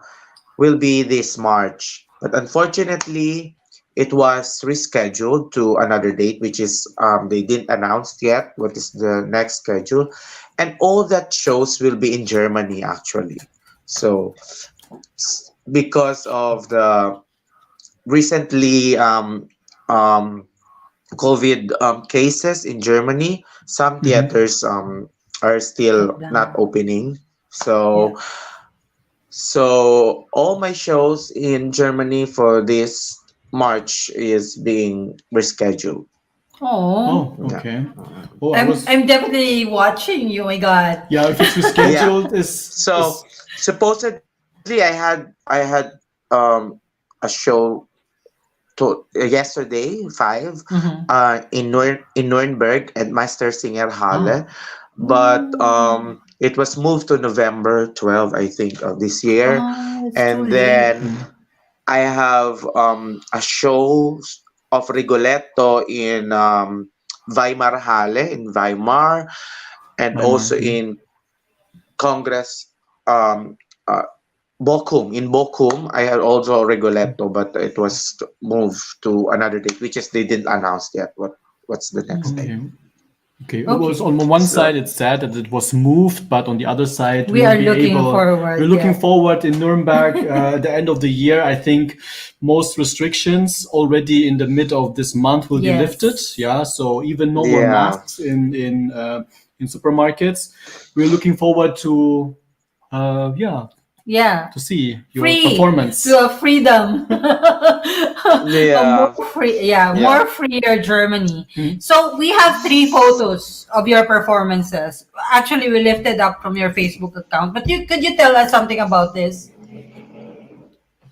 will be this March. But unfortunately, it was rescheduled to another date, which is they didn't announce yet what is the next schedule, and all that shows will be in Germany actually. So because of the recently COVID cases in Germany, some Mhm. theaters are still not Lockdown. opening. Yeah. So all my shows in Germany for this March is being rescheduled. Oh, Oh, Yeah. okay. Oh, I I'm was. I'm definitely watching you. Oh my God. Yeah, if it's Yeah. rescheduled, So is. supposedly I had um a show to yesterday 5 Mm-hmm. in Nuremberg at Meistersinger Ah. Halle, but Oh, it was moved to November 12, I think, of this year. oh, it's too And late. then Mm. I have a show of Rigoletto in Weimar Halle in Weimar, and Weimar. also in Congress um, uh, Bochum. In Bochum, I had also Rigoletto, but it was moved to another date, which is they didn't announce yet what's the next date. Okay. Okay. It was Okay. on one side So it's sad that it was moved, but on the other side We we will are be looking able. We're forward. looking Yeah. forward in Nuremberg at the end of the year. I think most restrictions already in the mid of this month will be lifted. Yes. Yeah, so even no more yeah, masks in supermarkets. We're looking forward to yeah, Yeah. to see your Free performance. to a freedom. A more yeah, free, yeah, yeah. more freer Germany. Mm. So we have three photos of your performances. Actually, we lifted up from your Facebook account. But you could you tell us something about this?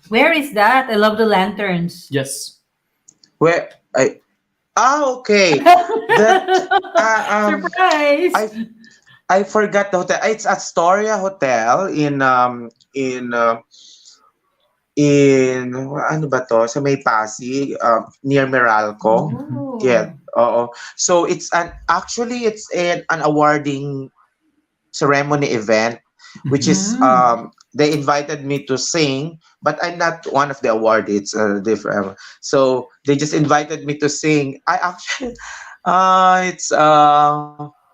Where is that? I love the lanterns. Yes. Where okay. That Surprise! I I forgot the hotel. It's Astoria Hotel in ano ba to sa May Pasig near Meralco. Yeah. Oh. Oo. So it's an awarding ceremony event, which Mhm. is Mm. they invited me to sing, but I'm not one of the awardees. It's different. So they just invited me to sing. I actually it's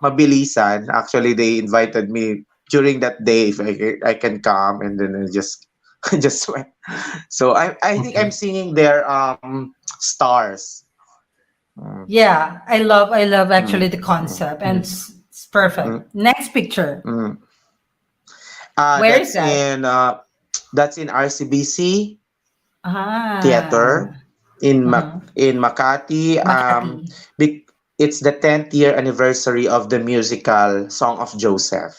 mabilisan. Actually, they invited me during that day if I can come, and then I just I just went. So I think I'm Okay. singing their stars. Mm, I love mm, actually the mm, concept and Yes. it's perfect. mm, Next picture. mm. Where is that? That's in RCBC Ah. Theater in Uh-huh. Makati. Makati. It's the 10th year anniversary of the musical Song of Joseph.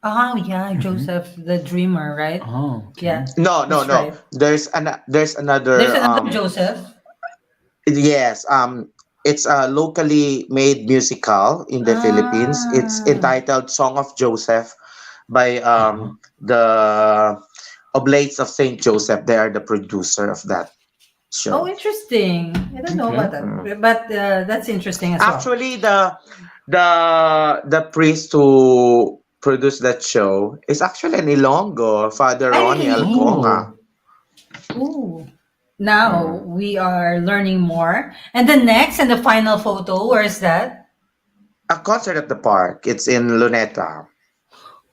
Oh yeah, Mhm. Joseph the Dreamer, right? Oh, okay. Yeah, No, no, that's no. right. There's There's another another Joseph. yes, it's a locally made musical in the Philippines. It's Ah. entitled Song of Joseph by Uh-huh. the Oblates of Saint Joseph. They are the producer of that Oh, show. interesting. I don't know Okay. about that, Mm. but that's interesting as well. Actually, the priest who produced that show is actually an Ilonggo, Father Ronnie Hey. Alconga. Oh. Ooh. Now Mm. we are learning more. And the next and the final photo, where is that? A concert at the park. It's in Luneta.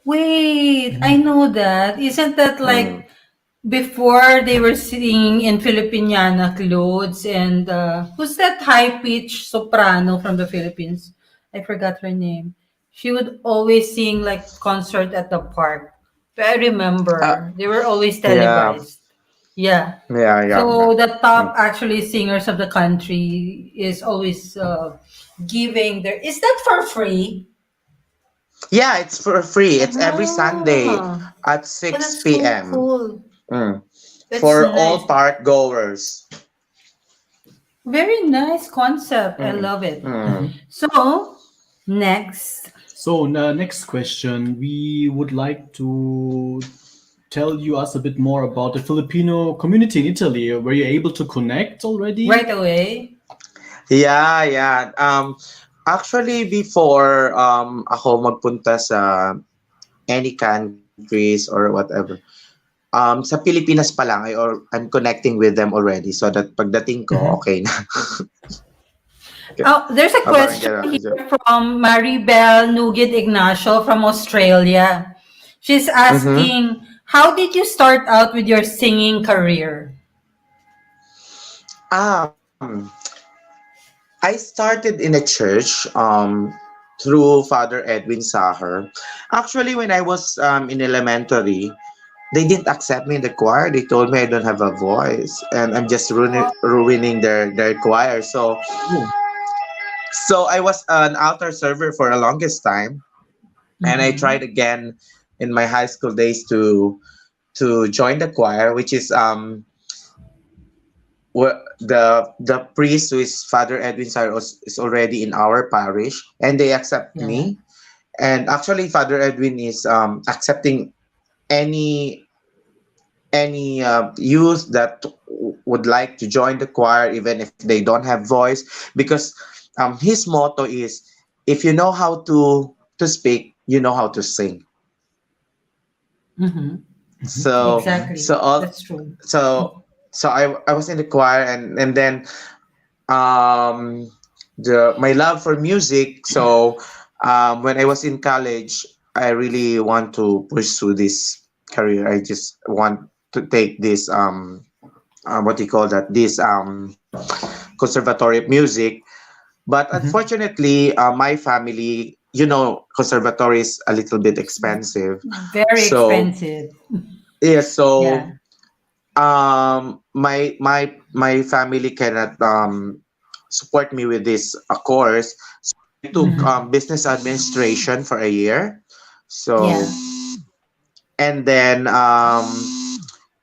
Wait, I Mm. know that. Isn't that Mm. like before they were singing in Filipiniana clothes and who's that high pitch soprano from the Philippines? I forgot her name. She would always sing like concert at the park. But I Uh, remember they were always yeah, televised. Yeah. yeah, yeah, yeah. So the Mm. top actually singers of the country is always giving their. Is that for free? Yeah, it's for free. It's every Sunday Ah, at oh, 6 that's so p.m. cool. Mm. That's For nice. all park goers. Very nice concept. I Mm. love it. Mm. Mhm. So, next. So, next question. We would like to tell you us a bit more about the Filipino community in Italy. Were you able to connect already? Right away. Yeah, yeah. Actually, before ako magpunta sa any countries or whatever. Sa Pilipinas pa lang, I'm connecting with them already so that pagdating ko, Mhm. okay na. Oh, there's a Ah, parang question gano'n. So, here from Maribel Nugid Ignacio from Australia. She's mhm. asking, how did you start out with your singing career? Um, I started in a church through Father Edwin Saher. Actually, when I was in elementary, they didn't accept me in the choir. They told me I don't have a voice, and I'm just ruining their choir. Oh. So I was an altar server for the longest time, and I Mm-hmm. tried again in my high school days to join the choir, which is the priest who is Father Edwin Saros is already in our parish, and they accept Yeah. me. And actually, Father Edwin is accepting any youth that would like to join the choir, even if they don't have voice, because his motto is, if you know how to speak, you know how to sing. Mm-hmm. Mhm. So Mhm. Exactly. so all That's true. so I was in the choir, and then um my love for music. So when I was in college, I really want to pursue this career. I just want to take this what do you call that, this conservatory of music. But Mhm. unfortunately, my family, conservatory is a little bit expensive. Very So expensive. yeah, Yeah. so my family cannot support me with this course. So I took Mm-hmm. business administration for a year. So Yeah. and then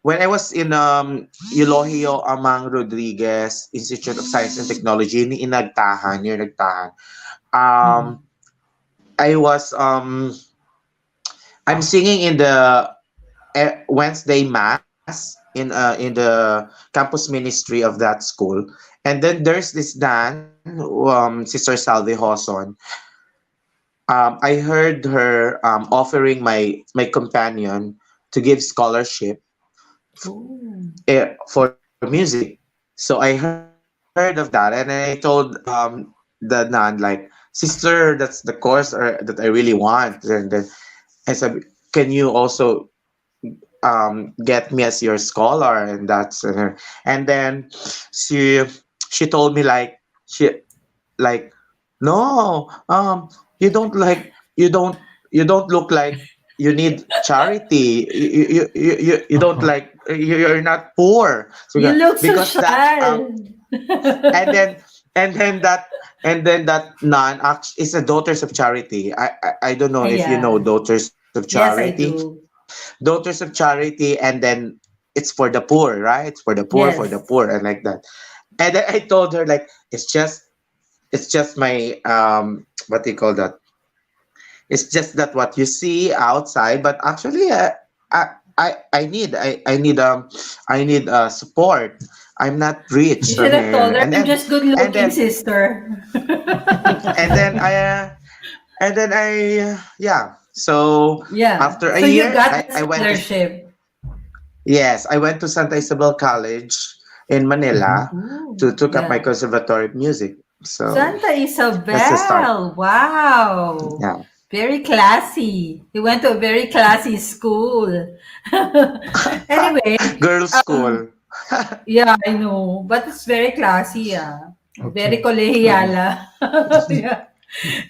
when I was in Eulogio Amang Rodriguez Institute of Science and Technology in Nagtahan, near Nagtahan, Mm-hmm. um, I was I'm singing in the Wednesday mass in the campus ministry of that school. And then there's this Nan, Sister Salve Hoson. I heard her offering my companion to give scholarship Ooh. for music. So I heard of that, and then I told the nun, like, sister, that's the course that I really want. And then I said, can you also get me as your scholar? And that's and then she she told me, like, she like, no, you don't, like, you don't look like you need charity. You don't, Uh-huh. like, you're not poor. So You look so because that shy. and then and then that nun is a Daughters of Charity. I don't know if you know Yeah. Daughters of Yes, Charity. I do. Daughters of Charity, and then it's for the poor, right? It's for the Yes. poor, and like that. And then I told her, like, it's just my what do you call that? It's just that what you see outside, but actually, I need support. I'm not You rich, should have told her and I'm then just good and looking, then sister. and then yeah. So Yeah. after a So you year, got a I went to scholarship. yes, I went to Santa Isabel College in Mhm. Manila to Ooh, took up my yeah. conservatory of music. So Santa that's the start. Isabel. Wow. Yeah. Very classy. You went to a very classy school. Anyway, Girls' um, school. yeah, I know. But it's very classy, yeah. Very Okay. Mhm. colegiala. Yeah.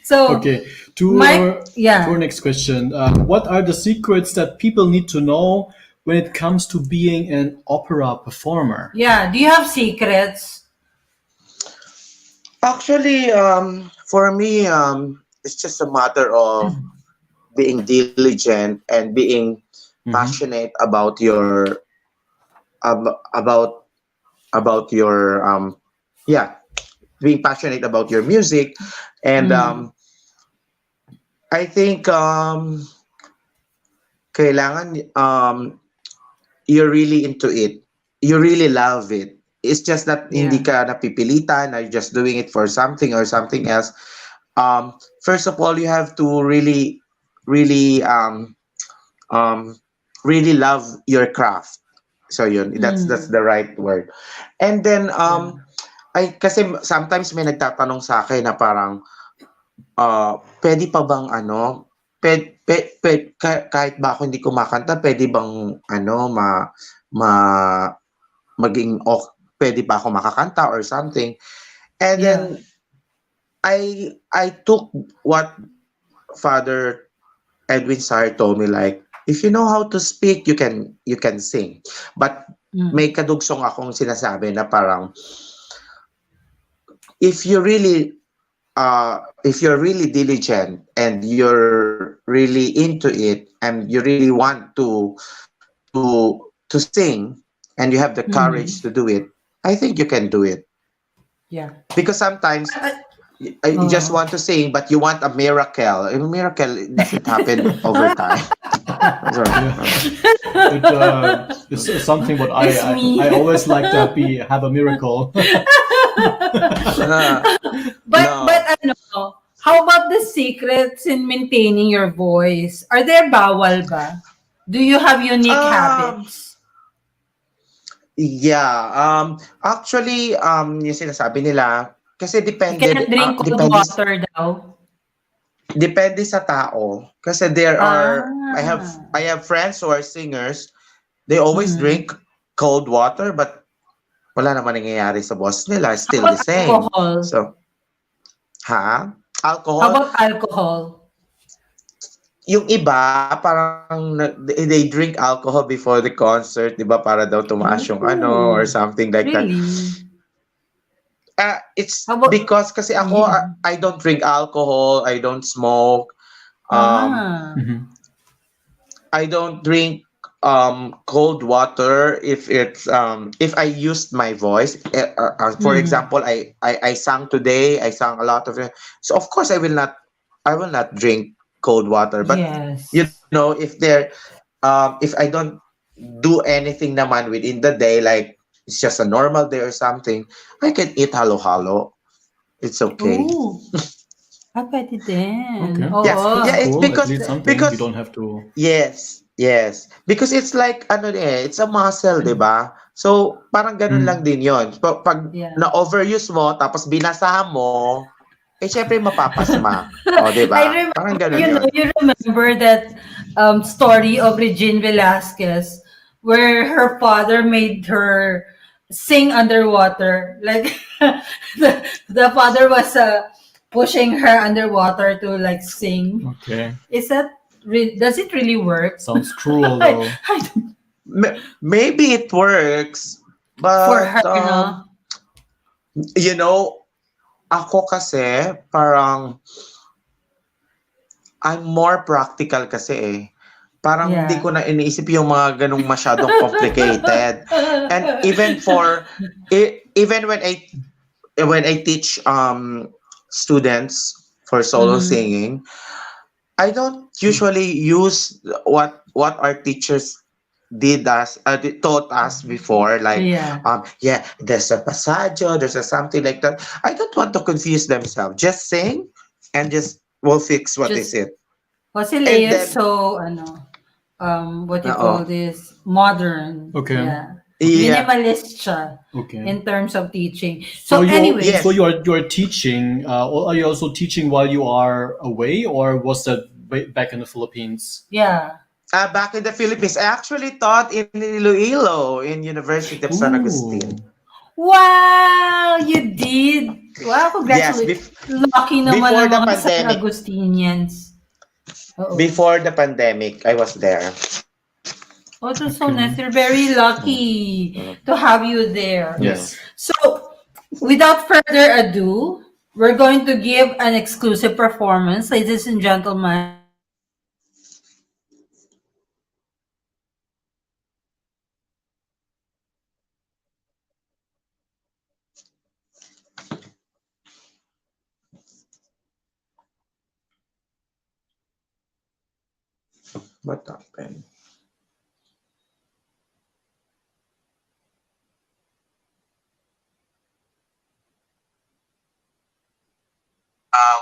So, Okay. To Mike, our yeah. next question. What are the secrets that people need to know when it comes to being an opera performer? Yeah. Do you have secrets? Actually, for me, it's just a matter of being diligent and being Mm-hmm. passionate about your yeah, being passionate about your music, and Mm. I think kailangan you're really into it. You really love it. It's just that hindi Yeah. ka napipilitan, na you're just doing it for something or something else. First of all, you have to really um, really love your craft. So yun, that's Mm. the right word. And then Yeah. I kasi sometimes may nagtatanong sa akin na parang puwede pa bang ano, kahit ba ako hindi kumakanta, puwede bang ano, ma maging puwede ba ako makakanta or something. And then Yeah. I took what Father Edwin Sarr told me, like, if you know how to speak, you can sing. But Mm. may kadugsong akong sinasabi na parang if you really if you're really diligent and you're really into it and you really want to sing and you have the courage to Mm. do it, I think you can do it. Yeah. Because sometimes you just Oh. want to sing, but you want a miracle. A miracle doesn't happen over time. Sorry. Yeah. It it's something what It's I me. always like to have a miracle. Uh, But no. ano, how about the secrets in maintaining your voice? Are there bawal ba? Do you have unique Um, habits? yeah. Actually, yung sinasabi nila, kasi You cannot drink cold depende, water daw. depende sa tao. Kasi Ah. I have friends who are singers. They always Mm. drink cold water, but wala naman nangyayari sa boss nila. How Still the about same. alcohol? So, ha? How Alcohol? about alcohol? Yung iba, parang they drink alcohol before the concert, di ba? Para daw tumaas yung ano or Ooh. something like that. Really? It's How about because kasi ako, yeah. I don't drink alcohol, I don't smoke, um, Ah. Mhm. I don't drink cold water if I used my voice. For Mm. example, I sang today, I sang a lot of it. So of course I will not drink cold water. But you Yes. know, if I don't do anything naman within the day, like it's just a normal day or something, I can eat halo-halo. It's okay. Oh, pwede din. Okay, Yeah, Oo. yeah. that's It's cool. At least something. You because don't have to. yes, yes. Because it's like ano it's a muscle, 'di ba? So parang ganun lang Mm. din 'yon. Pag Yeah. na-overuse mo tapos binasahan mo, syempre mapapasma. O, 'di I ba? Parang remember, ganun 'yon. you remember that story of Regine Velasquez where her father made her sing underwater. Like the father was pushing her underwater to like sing. Okay, Is that does it really work? sounds cruel I, though. I, Maybe it works, for but her, no? you know, ako kasi parang I'm more practical kasi eh. Parang hindi Yeah. ko na iniisip yung mga ganong masyadong complicated. And even when I teach students for solo Mhm. singing, I don't usually use what our teachers taught us before, like Yeah. yeah, there's a passaggio, there's a something like that. I don't want to confuse themselves. Just sing and just we'll fix what is Just it. Jose And Leo is then so what do you call oo. this? Modern. Okay, Yeah. okay, Yeah. Minimalist siya okay. in terms of teaching. So So so Yes. anyways, you're teaching. Or are you also teaching while you are away, or was that back in the Philippines? yeah. Back in the Philippines, I actually taught in Iloilo in University of San Agustin. Ooh. Wow, you did. Wow, Yes, congratulations. Lucky naman before ng the mga San pandemic. Agustinians. Oo. Before the pandemic, I was there. Oh, that's so Okay. nice. You're very Mm, lucky mm. to have you there. Mm. Yes. So, without further ado, we're going to give an exclusive performance, ladies and gentlemen. What happened?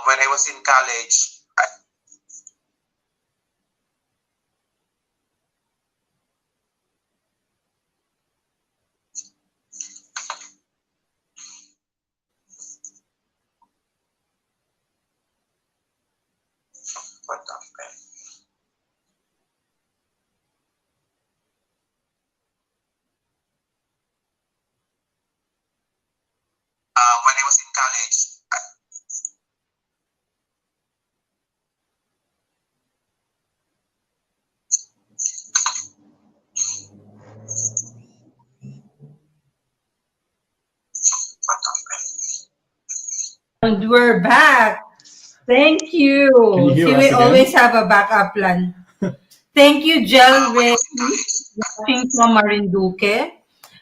When I was in college, And we're back. Thank you. Can you hear See, us we again? always have a backup plan. Thank you, Jel Ray, watching from Marinduque.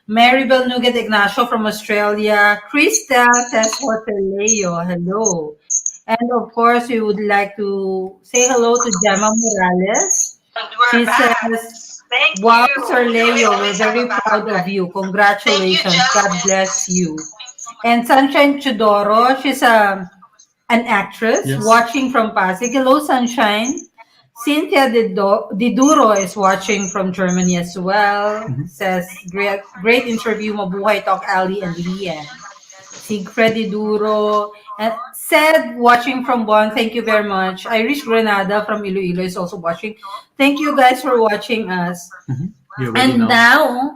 Maribel Nugget Ignacio from Australia. Cristel says Leo. Hello. And of course, we would like to say hello to Gemma Morales. She says, wow, Sir Leo, we're very proud of you. Congratulations. God bless you. And Sunshine Chudoro, she's an actress Yes. watching from Pasig. Hello, Sunshine. Cynthia Diduro is watching from Germany as well. Says, great interview, mabuhay TalkAlley and Lian. Siegfried Diduro. And said, watching from Bonn, thank you very much. Irish Granada from Iloilo is also watching. Thank you guys for watching us. You're ready And now,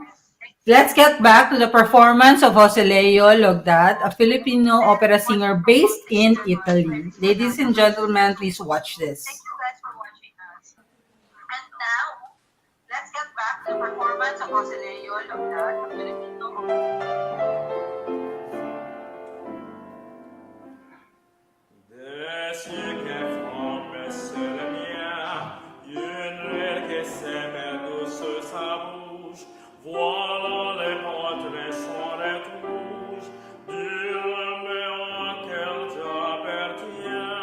let's get back to the performance of Joseleo Logdat, a Filipino opera singer based in Italy. Ladies and gentlemen, please watch this. And now, let's get back to the performance of Joseleo Logdat, a Filipino Voilà les portraits sans retouche du homme auquel j'appartiens.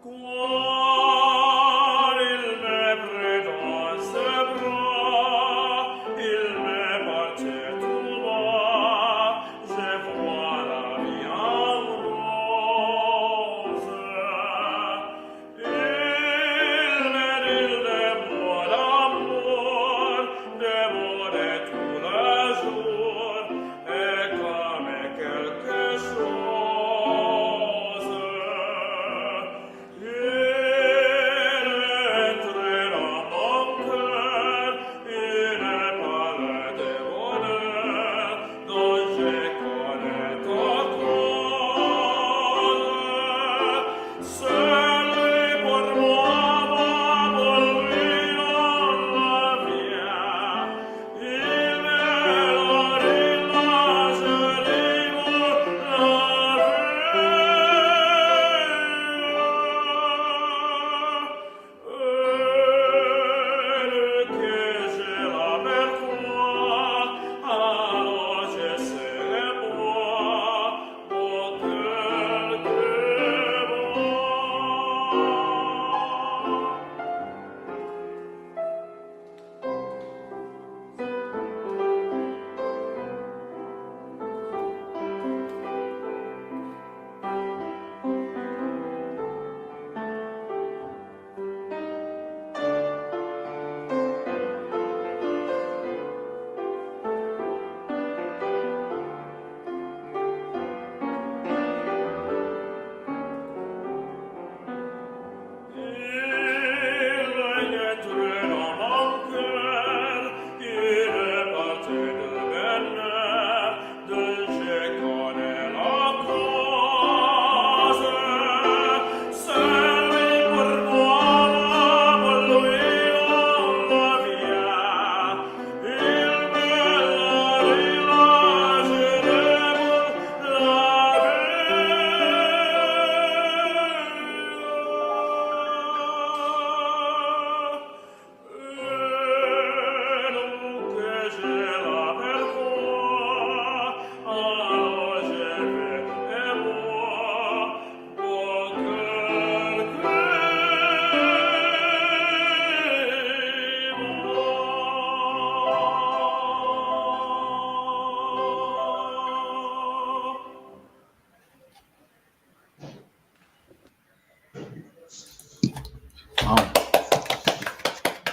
Quand il me prit dans ses bras, il me portait tout bas, je vois la vie en rose. Il me dit des mots d'amour, des mots de tous les jours, et comme quelque chose. Il entrait dans mon cœur, une parole de bonheur, dont je connais ta cause. Seul pour moi, pour lui on la vient. Il me l'orilla, je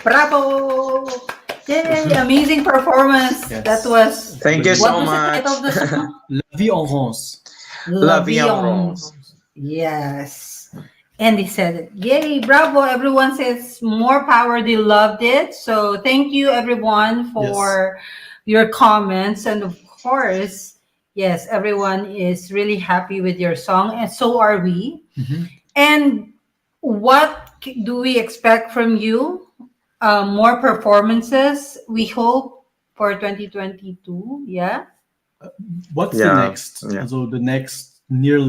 Bravo! Yay! Amazing performance. Yes. That was. Thank you What so was the much. title of the song? La vie en rose. La vie en rose. Yes. And they said it. Yay, bravo. Everyone says more power. They loved it. So thank you everyone for your comments. And of course, Yes, everyone is really happy with your song, and so are we. Mhm. And what do we expect from you? More performances, we hope, for 2022. Yeah. What's the Yeah, next? yeah. So the next near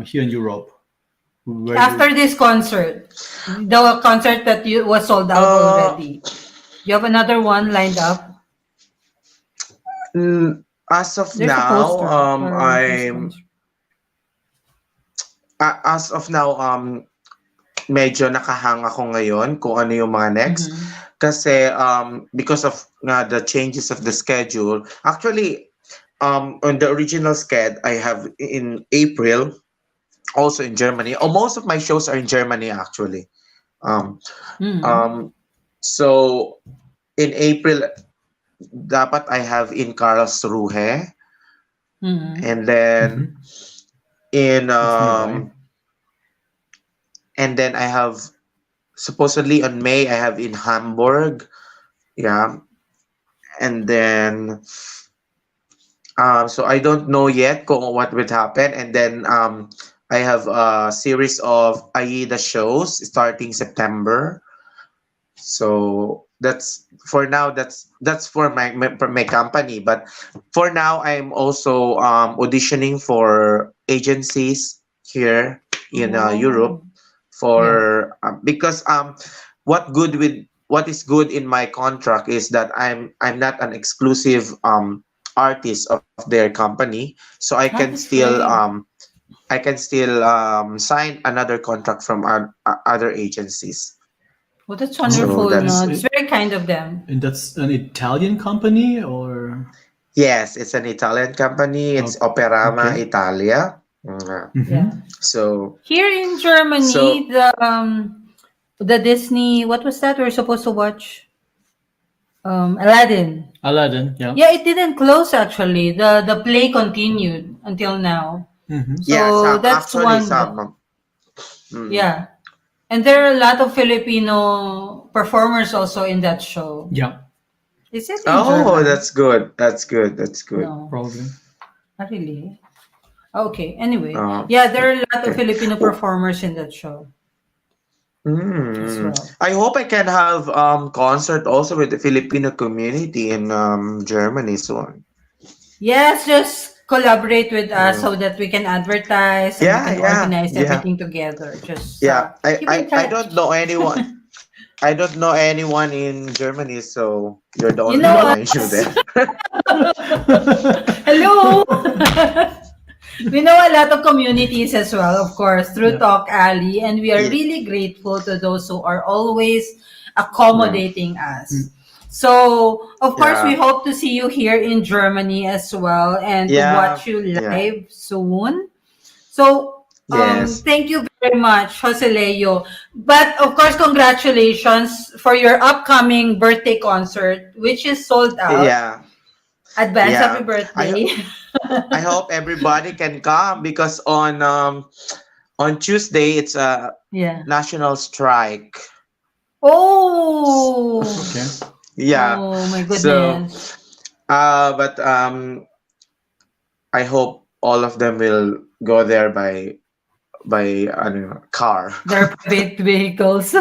here in Europe, where you After this concert, the concert that you was sold out Uh, already. You have another one lined up. as of There's a now, poster or press concert. as of now, medyo nakahang ako ngayon kung ano yung mga next. Mm-hmm. Kasi because of nga the changes of the schedule, actually, on the original sched, I have in April, also in Germany. Oh, most of my shows are in Germany actually. Um, Mm-hmm. um, so in April, dapat I have in Karlsruhe, Mm-hmm. and then Mhm. in That's nearby. and then I have supposedly on May I have in Hamburg, yeah, and then so I don't know yet kung what would happen, and then I have a series of AIDA shows starting September. So that's for now. That's for my company. But for now, I'm also auditioning for agencies here in Europe Oh, yeah. for because what is good in my contract is that I'm not an exclusive artist of their company, so Ah, that's great. I can still sign another contract from other agencies. Well, that's Oh, So wonderful. No, that's it's very kind of them. and that's an Italian company or yes, it's an Italian company. It's oh, Operama okay. Italia. Mm. Yeah. Mm-hmm. So Here in so Germany, the Disney, what was that we're supposed to watch? Aladdin. Aladdin, yeah. Yeah, it didn't close actually. The play continued until now. Mm-hmm. yeah, So some that's actually one. some. Mm. Yeah. And there are a lot of Filipino performers also in that show. Yeah, Is it in Oh, German? that's good. That's good. That's good. No, probably. not really. Okay, anyway. Um, Yeah, there are a lot of okay. Filipino performers in that show as Mm. well. I hope I can have concert also with the Filipino community in Germany soon. Yes, just collaborate with us Mm. so that we can advertise and we Yeah, can yeah, organize yeah, everything together. Just yeah. keep in I don't touch. know anyone. I don't know anyone in Germany, so you're the You only know one I knew us. there. Hello. We know a lot of communities as well, of course, through Yeah. TalkAlley, and we are Yeah. really grateful to those who are always Mm. accommodating us. Mm. So, of course, we Yeah. hope to see you here in Germany as well and to Yeah. watch you Yeah. live soon. So, Yes. thank you very much, Joseleo. But of course, congratulations for your upcoming birthday concert, which is sold out. Yeah. Advance happy Yeah. birthday. I hope everybody can come because on Tuesday it's a Yeah. national strike. Oh. Okay. Yeah. Oh my So goodness. but I hope all of them will go there by car. Their private vehicles.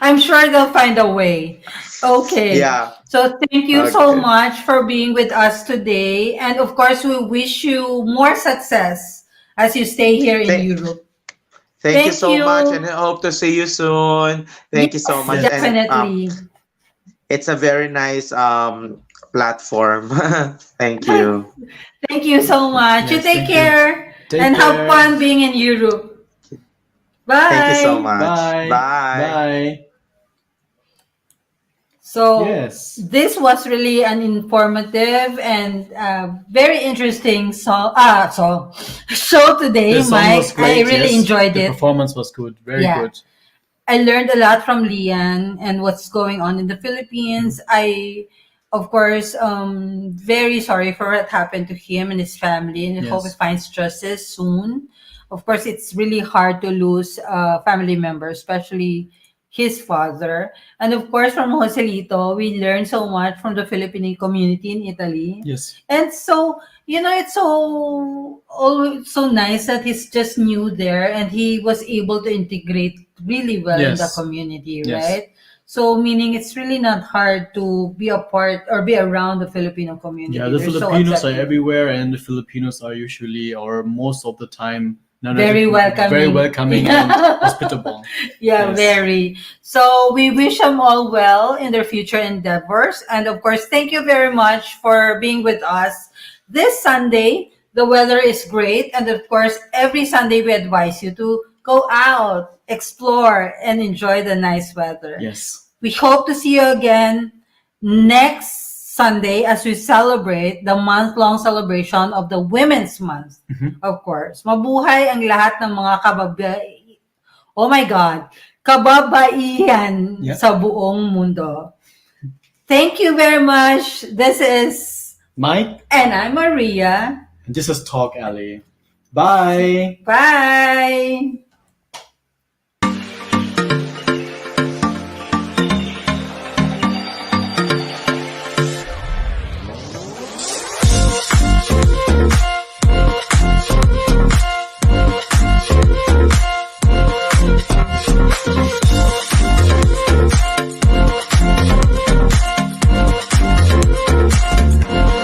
I'm sure they'll find a way. Okay. Yeah. So thank you so Okay. much for being with us today. And of course, we wish you more success as you stay here in Thank, Europe. thank you Thank so much, and you. I hope to see you soon. Thank you so Yes, much, Yes. and definitely. it's a very nice platform. Thank you. Thank you so much. You Yes. take Thank you. care Take and have care. fun being in Europe. Thank you so Bye. much. Bye. Bye. Bye. So Yes. this was really an informative and very interesting show The today, song was Mike. I great. really Yes. enjoyed The it. performance was good. Very Yeah, good. I learned a lot from Lian and what's going on in the Philippines. I, of course, very sorry for what happened to him and his family, and I hope he Yes. finds justice soon. Of course, it's really hard to lose a family member, especially his father. And of course, from Joselito, we learned so much from the Filipino community in Italy. Yes. And so, it's so always so nice that he's just new there and he was able to integrate really well in the Yes. community, Yes. right? So meaning it's really not hard to be a part or be around the Filipino community. Yeah, the They're so Filipinos are accepting. everywhere, and the Filipinos are usually, or most of the time, Very welcoming. very welcoming and hospitable. Yeah, Yes. very. So we wish them all well in their future endeavors. And of course, thank you very much for being with us this Sunday. The weather is great. And of course, every Sunday we advise you to go out, explore, and enjoy the nice weather. Yes. We hope to see you again next Sunday as we celebrate the month-long celebration of the Women's Month. Of course. Mabuhay ang lahat ng mga oh my God, kababaihan Yeah. sa buong mundo. Thank you very much. This is Mike, and I'm Maria. and this is TalkAlley. Bye. Bye.